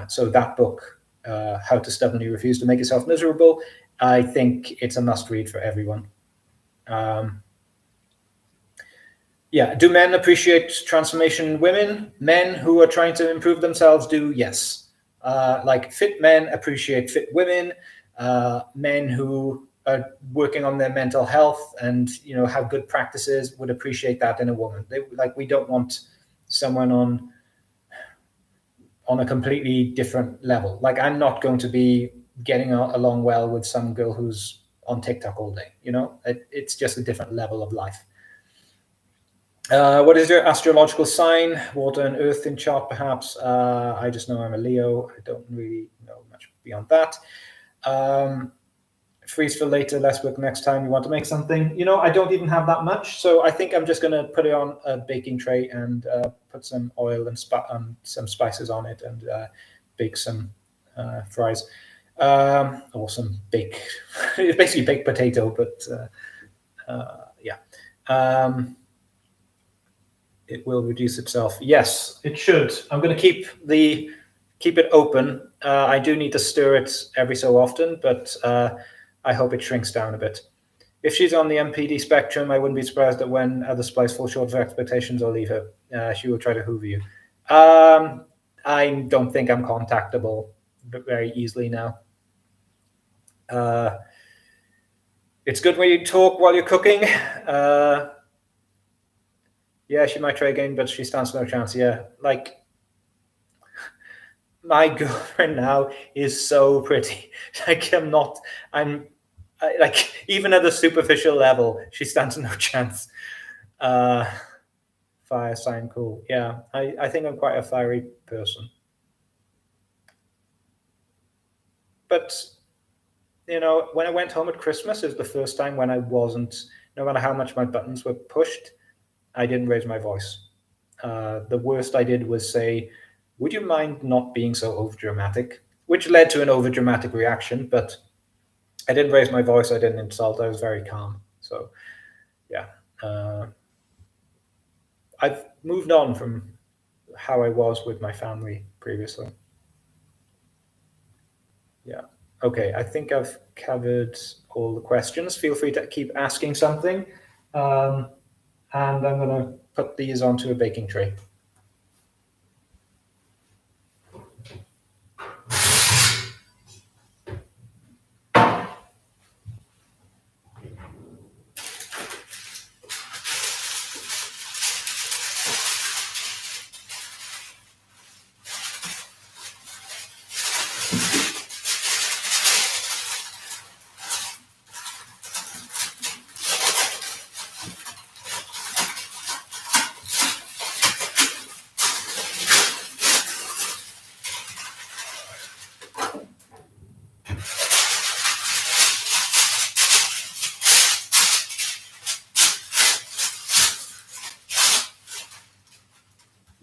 So that book, How to Stubbornly Refuse to Make Yourself Miserable, I think it's a must read for everyone. Yeah, do men appreciate transformation in women? Men who are trying to improve themselves do, yes. Like fit men appreciate fit women. Men who are working on their mental health and have good practices would appreciate that in a woman. We don't want someone on a completely different level. Like, I'm not going to be getting along well with some girl who's on TikTok all day. It's just a different level of life. What is your astrological sign? Water and earth in chart, perhaps. I just know I'm a Leo. I don't really know much beyond that. Freeze for later, less work next time you want to make something. I don't even have that much, so I think I'm just going to put it on a baking tray and put some oil and some spices on it and bake some fries. Or some basically baked potato, but yeah. It will reduce itself. Yes, it should. I'm going to keep it open. I do need to stir it every so often, but I hope it shrinks down a bit. If she's on the MPD spectrum, I wouldn't be surprised that when other spies fall short of expectations, I'll leave her. She will try to hoover you. I don't think I'm contactable very easily now. It's good when you talk while you're cooking. Yeah, she might try again, but she stands no chance. Yeah, like, my girlfriend now is so pretty. Like, even at the superficial level, she stands no chance. Fire sign, cool. Yeah, I think I'm quite a fiery person. But, when I went home at Christmas, it was the first time when I wasn't, no matter how much my buttons were pushed, I didn't raise my voice. The worst I did was say, would you mind not being so overdramatic? Which led to an overdramatic reaction, but I didn't raise my voice, I didn't insult, I was very calm. So, yeah. I've moved on from how I was with my family previously. Yeah. Okay, I think I've covered all the questions. Feel free to keep asking something. And I'm going to put these onto a baking tray.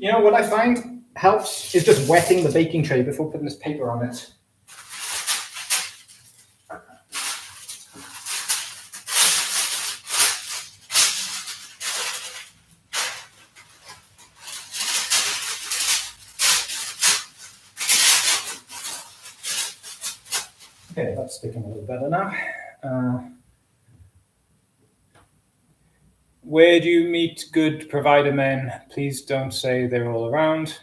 You know what I find helps is just wetting the baking tray before putting this paper on it. Okay, that's sticking a little better now. Where do you meet good provider men? Please don't say they're all around.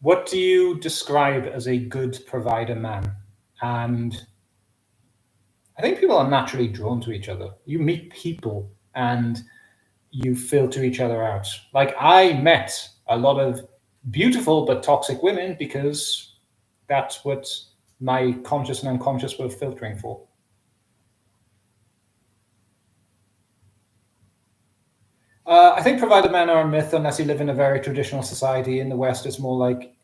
What do you describe as a good provider man? And I think people are naturally drawn to each other. You meet people and you filter each other out. Like, I met a lot of beautiful but toxic women because that's what my conscious and unconscious were filtering for. I think provider men are a myth unless you live in a very traditional society. In the West, it's more like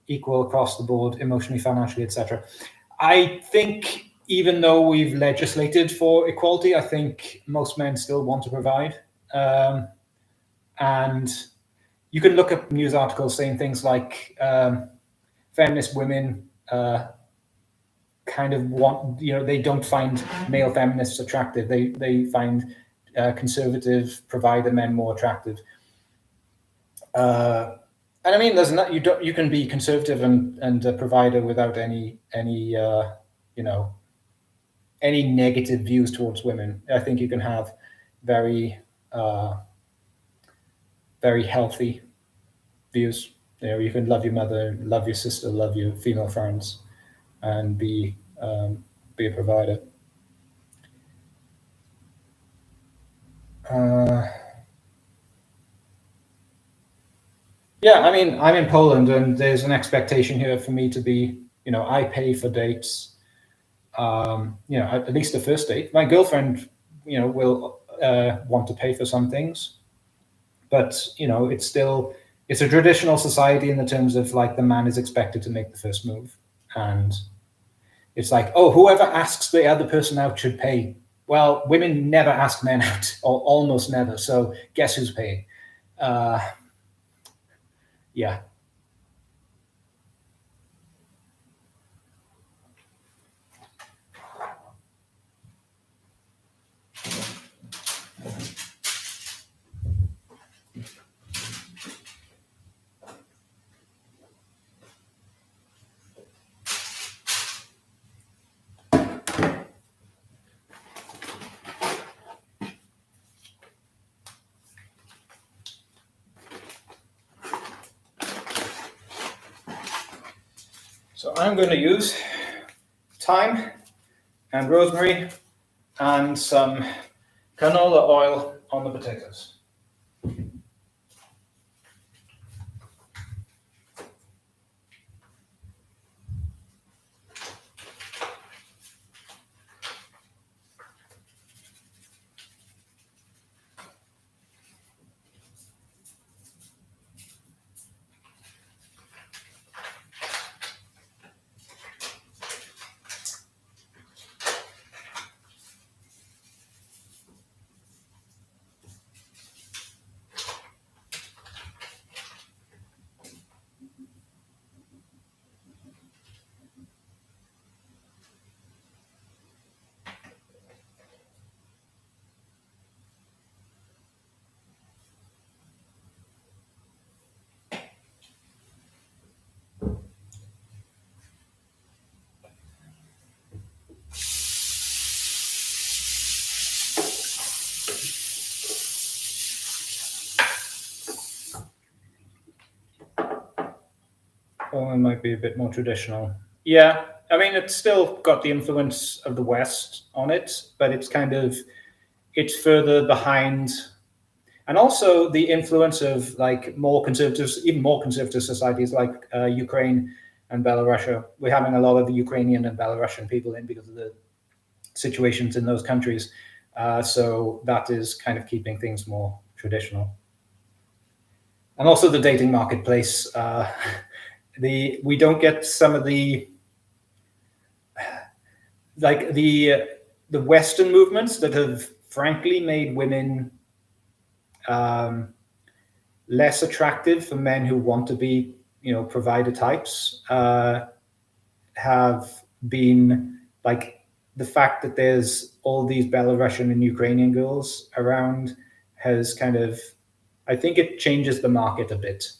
equal across the board, emotionally, financially, etc. I think even though we've legislated for equality, I think most men still want to provide. And you can look at news articles saying things like feminist women kind of want, they don't find male feminists attractive. They find conservative provider men more attractive. And I mean, there's not, you can be conservative and a provider without any negative views towards women. I think you can have very very healthy views. You can love your mother, love your sister, love your female friends, and be a provider. Yeah, I mean, I'm in Poland, and there's an expectation here for me to be, I pay for dates. At least the first date. My girlfriend, will want to pay for some things, but it's a traditional society in the terms of like the man is expected to make the first move, and it's like, oh, whoever asks the other person out should pay. Well, women never ask men out, or almost never. So guess who's paying? Yeah. So I'm going to use thyme and rosemary and some canola oil on the potatoes. Or it might be a bit more traditional. Yeah, I mean, it's still got the influence of the West on it, but it's further behind. And also the influence of like more conservatives, even more conservative societies like Ukraine and Belarus. We're having a lot of Ukrainian and Belarusian people in because of the situations in those countries. So that is kind of keeping things more traditional. And also the dating marketplace. We don't get some of the Western movements that have frankly made women less attractive for men who want to be, provider types, have been like the fact that there's all these Belarusian and Ukrainian girls around has kind of, I think it changes the market a bit.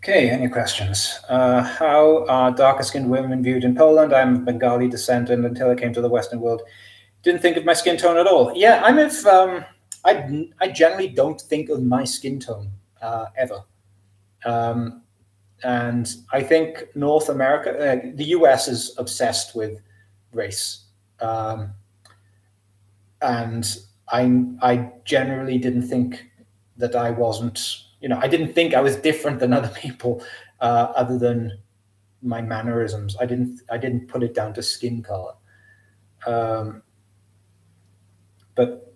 Okay, any questions? How are darker-skinned women viewed in Poland? I'm of Bengali descent, and until I came to the Western world, didn't think of my skin tone at all. Yeah, I'm of. I generally don't think of my skin tone ever, and I think North America, the US, is obsessed with race, and I generally didn't think that I wasn't. I didn't think I was different than other people, other than my mannerisms. I didn't put it down to skin color, but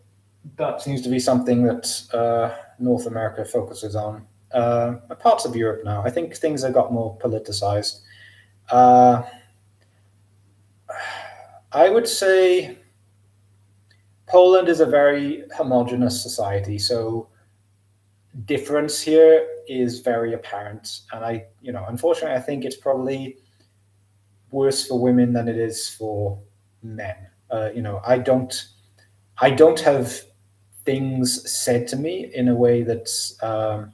that seems to be something that North America focuses on. Parts of Europe now, I think things have got more politicized. I would say Poland is a very homogenous society, so difference here is very apparent, and unfortunately, I think it's probably worse for women than it is for men. I don't have things said to me in a way that's. I've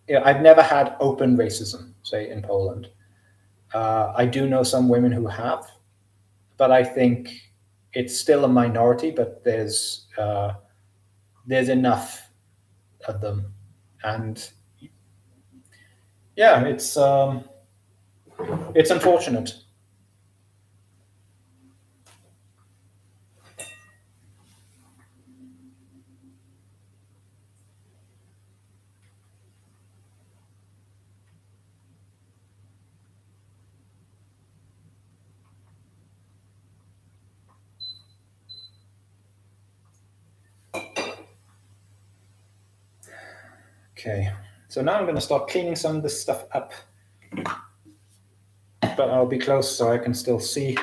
never had open racism, say in Poland. I do know some women who have, but I think it's still a minority. But there's enough of them, and yeah, it's unfortunate. Okay, so now I'm going to start cleaning some of this stuff up, but I'll be close so I can still see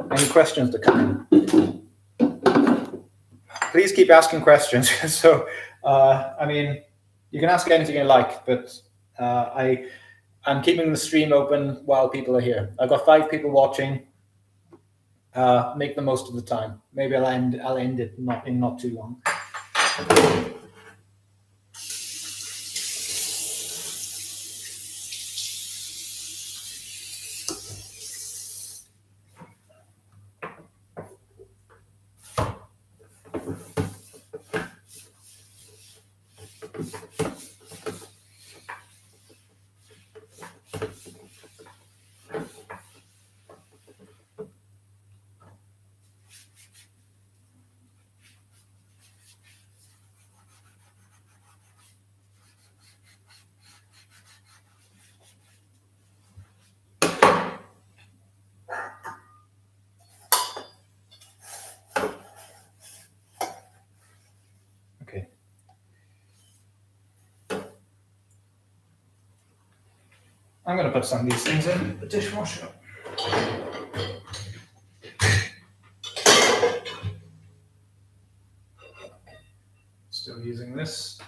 any questions that come in. Please keep asking questions. So, you can ask anything you like, but I'm keeping the stream open while people are here. I've got 5 people watching. Make the most of the time. Maybe I'll end it not too long. I'm going to put some of these things in the dishwasher. Still using this.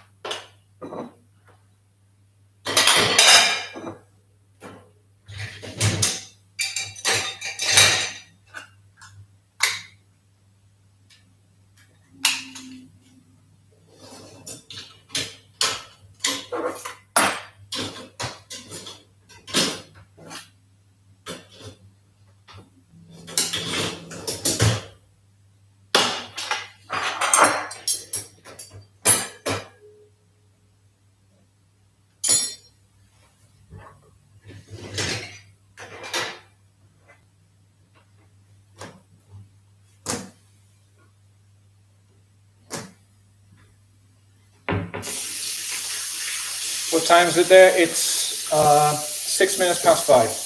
What time is it there? It's 6 minutes past 5.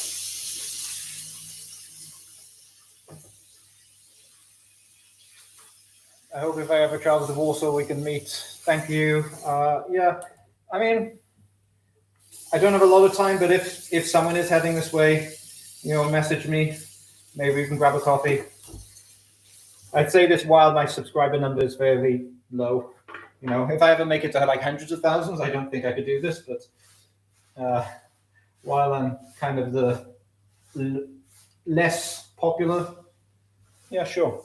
I hope if I ever travel to Warsaw, we can meet. Thank you. Yeah, I mean, I don't have a lot of time, but if someone is heading this way, message me. Maybe we can grab a coffee. I'd say this while my subscriber number is fairly low. If I ever make it to like hundreds of thousands, I don't think I could do this. But while I'm kind of the less popular, yeah, sure.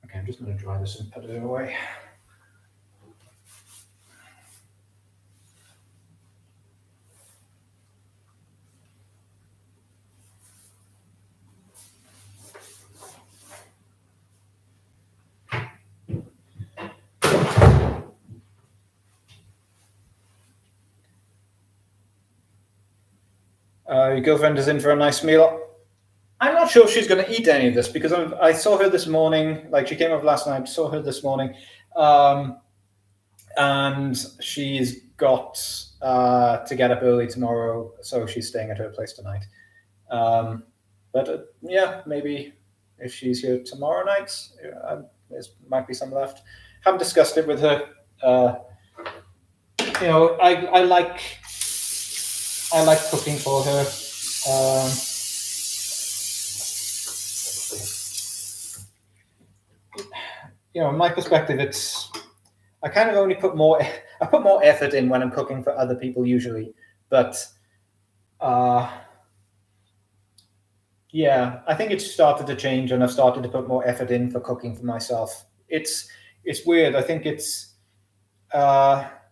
Okay, I'm just going to dry this and put it away. Your girlfriend is in for a nice meal. I'm not sure if she's going to eat any of this because I saw her this morning. Like she came over last night. Saw her this morning, and she's got to get up early tomorrow, so she's staying at her place tonight. But yeah, maybe if she's here tomorrow night, there might be some left. Haven't discussed it with her. I like cooking for her. In my perspective, I kind of only put more effort in when I'm cooking for other people usually, but yeah, I think it's started to change, and I've started to put more effort in for cooking for myself. It's weird. I think it's.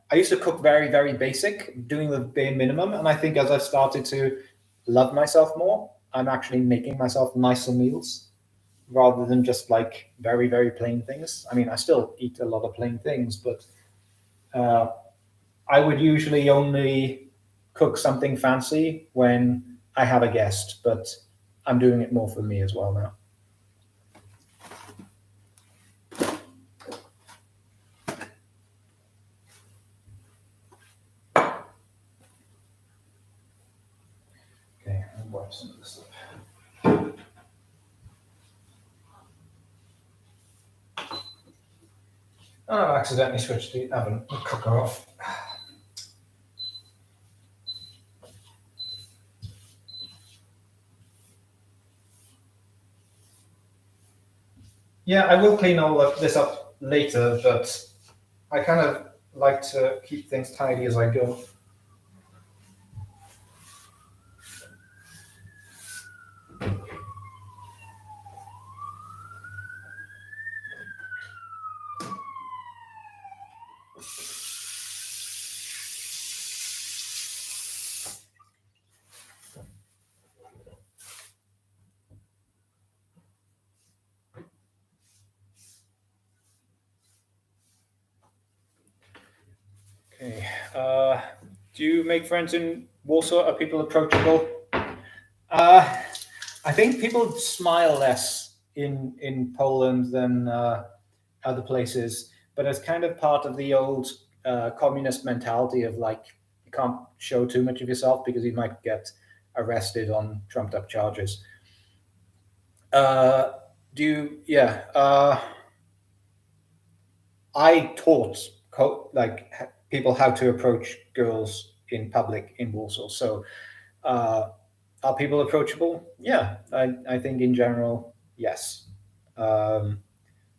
I used to cook very, very basic, doing the bare minimum, and I think as I've started to love myself more, I'm actually making myself nicer meals rather than just like very, very plain things. I mean, I still eat a lot of plain things, but I would usually only cook something fancy when I have a guest, but I'm doing it more for me as well now. Okay, I'll wipe some of this up. Oh, I accidentally switched the oven cooker off. Yeah, I will clean all of this up later, but I kind of like to keep things tidy as I go. Okay. Do you make friends in Warsaw? Are people approachable? I think people smile less in Poland than other places, but as kind of part of the old communist mentality of like you can't show too much of yourself because you might get arrested on trumped up charges. I taught people how to approach girls in public in Warsaw. So, are people approachable? Yeah, I think in general, yes. Um,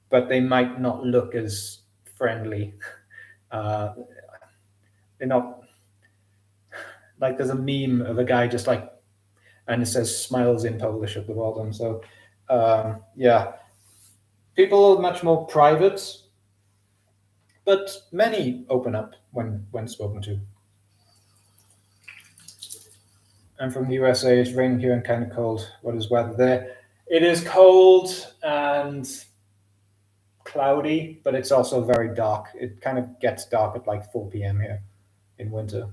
but they might not look as friendly. Uh, they're not like there's a meme of a guy just like, and it says smiles in Polish at the bottom. So, yeah, people are much more private, but many open up when spoken to. I'm from the USA. It's raining here and kind of cold. What is weather there? It is cold and cloudy, but it's also very dark. It kind of gets dark at like 4 p.m. here in winter.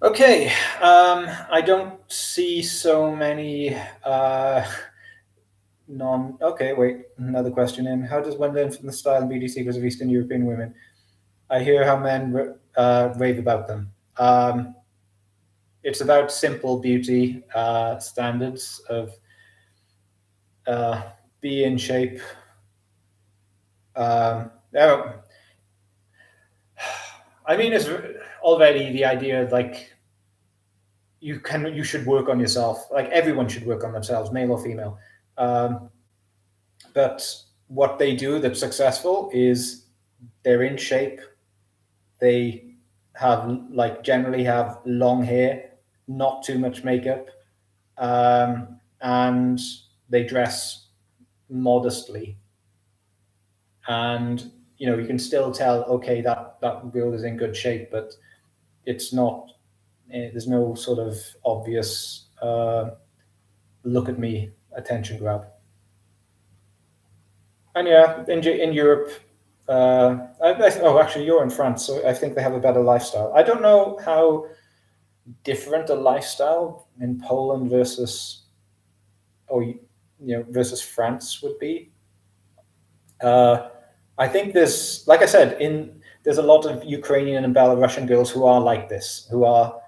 Okay, I don't see so many Okay, wait, another question in. How does one learn from the style and beauty secrets of Eastern European women? I hear how men rave about them. It's about simple beauty standards of be in shape. Oh, I mean, it's already the idea of like you should work on yourself. Like everyone should work on themselves, male or female. But what they do that's successful is they're in shape. They have generally have long hair, not too much makeup, and they dress modestly. And you can still tell, okay, that girl is in good shape, but it's not. There's no sort of obvious look at me attention grab. And yeah, in Europe, actually, you're in France, so I think they have a better lifestyle. I don't know how different a lifestyle in Poland versus, versus France would be. I think like I said, there's a lot of Ukrainian and Belarusian girls who are like this, who are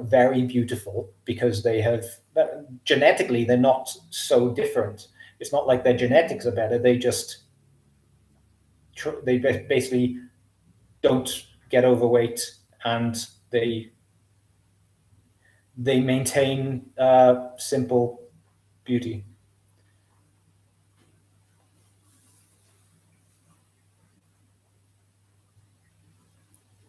very beautiful because they have genetically they're not so different. It's not like their genetics are better. They just basically don't get overweight and they maintain simple beauty.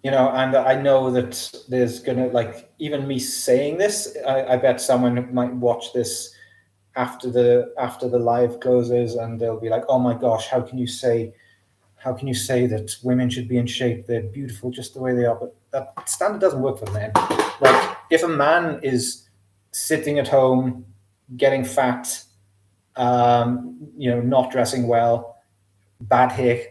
And I know that there's gonna even me saying this, I bet someone might watch this after the live closes and they'll be like, oh my gosh, how can you say that women should be in shape? They're beautiful just the way they are. But that standard doesn't work for men. Like if a man is sitting at home, getting fat, not dressing well, bad hair,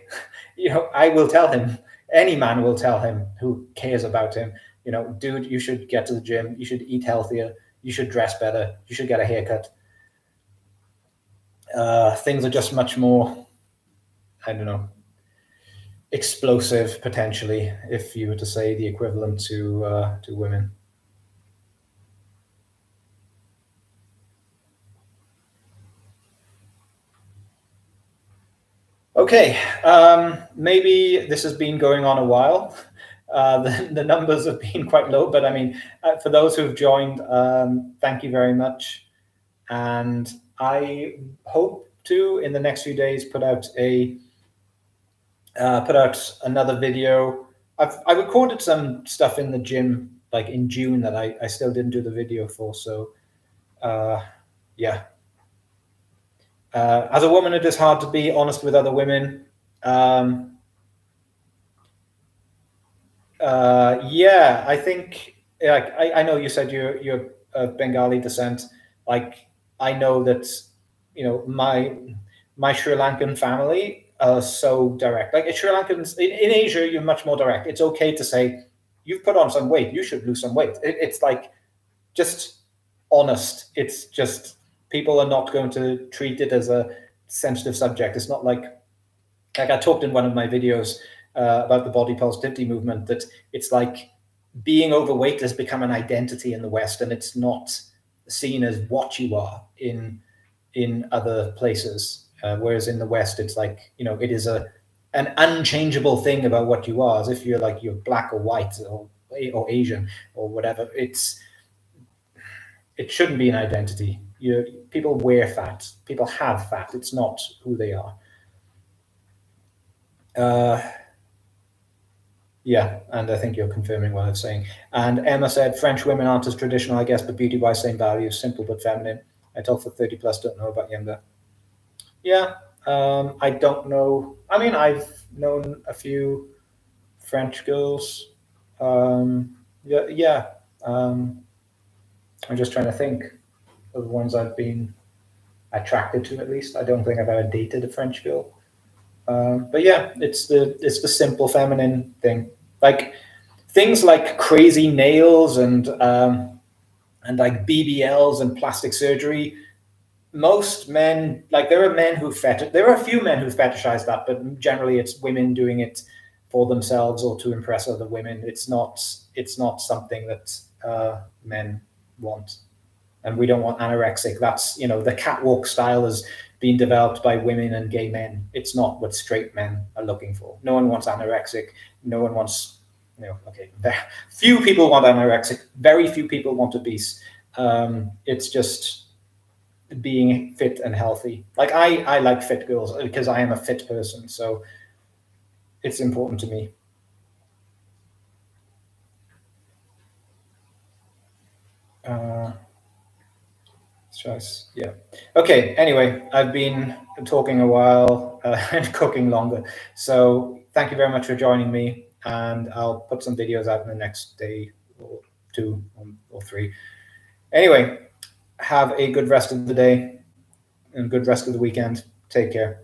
I will tell him. Any man will tell him who cares about him, dude, you should get to the gym, you should eat healthier, you should dress better, you should get a haircut. Things are just much more, I don't know, explosive potentially, if you were to say the equivalent to women. Okay, maybe this has been going on a while. The numbers have been quite low, but I mean, for those who've joined, thank you very much. And I hope to, in the next few days, put out another video. I recorded some stuff in the gym, like in June, that I still didn't do the video for. So, yeah. As a woman, it is hard to be honest with other women. Yeah, I think. I know you said you're of Bengali descent, like I know that, you know, my Sri Lankan family are so direct. Like Sri Lankans in Asia, you're much more direct. It's okay to say, you've put on some weight, you should lose some weight. It's like just honest. It's just people are not going to treat it as a sensitive subject. It's not like I talked in one of my videos about the body positivity movement, that it's like being overweight has become an identity in the West, and it's not seen as what you are in other places. Whereas in the West, it's like, you know, it is an unchangeable thing about what you are, as if you're black or white or Asian or whatever. It shouldn't be an identity. People wear fat. People have fat. It's not who they are. Yeah, and I think you're confirming what I'm saying. And Emma said, French women aren't as traditional, I guess, but beauty-wise, same values, simple but feminine. I talk for 30 plus, don't know about younger. Yeah, I don't know. I mean, I've known a few French girls. Yeah. I'm just trying to think of the ones I've been attracted to, at least. I don't think I've ever dated a French girl. But yeah, it's the simple feminine thing, like things like crazy nails and like BBLs and plastic surgery. Most men, like there are a few men who fetishize that, but generally it's women doing it for themselves or to impress other women. It's not something that men want. And we don't want anorexic. That's, you know, the catwalk style has been developed by women and gay men. It's not what straight men are looking for. No one wants anorexic. No one wants, you know, okay, few people want anorexic. Very few people want obese. It's just being fit and healthy. Like I like fit girls because I am a fit person. So it's important to me. Choice. Yeah. Okay. Anyway, I've been talking a while and cooking longer. So thank you very much for joining me. And I'll put some videos out in the next day or two or three. Anyway, have a good rest of the day and good rest of the weekend. Take care.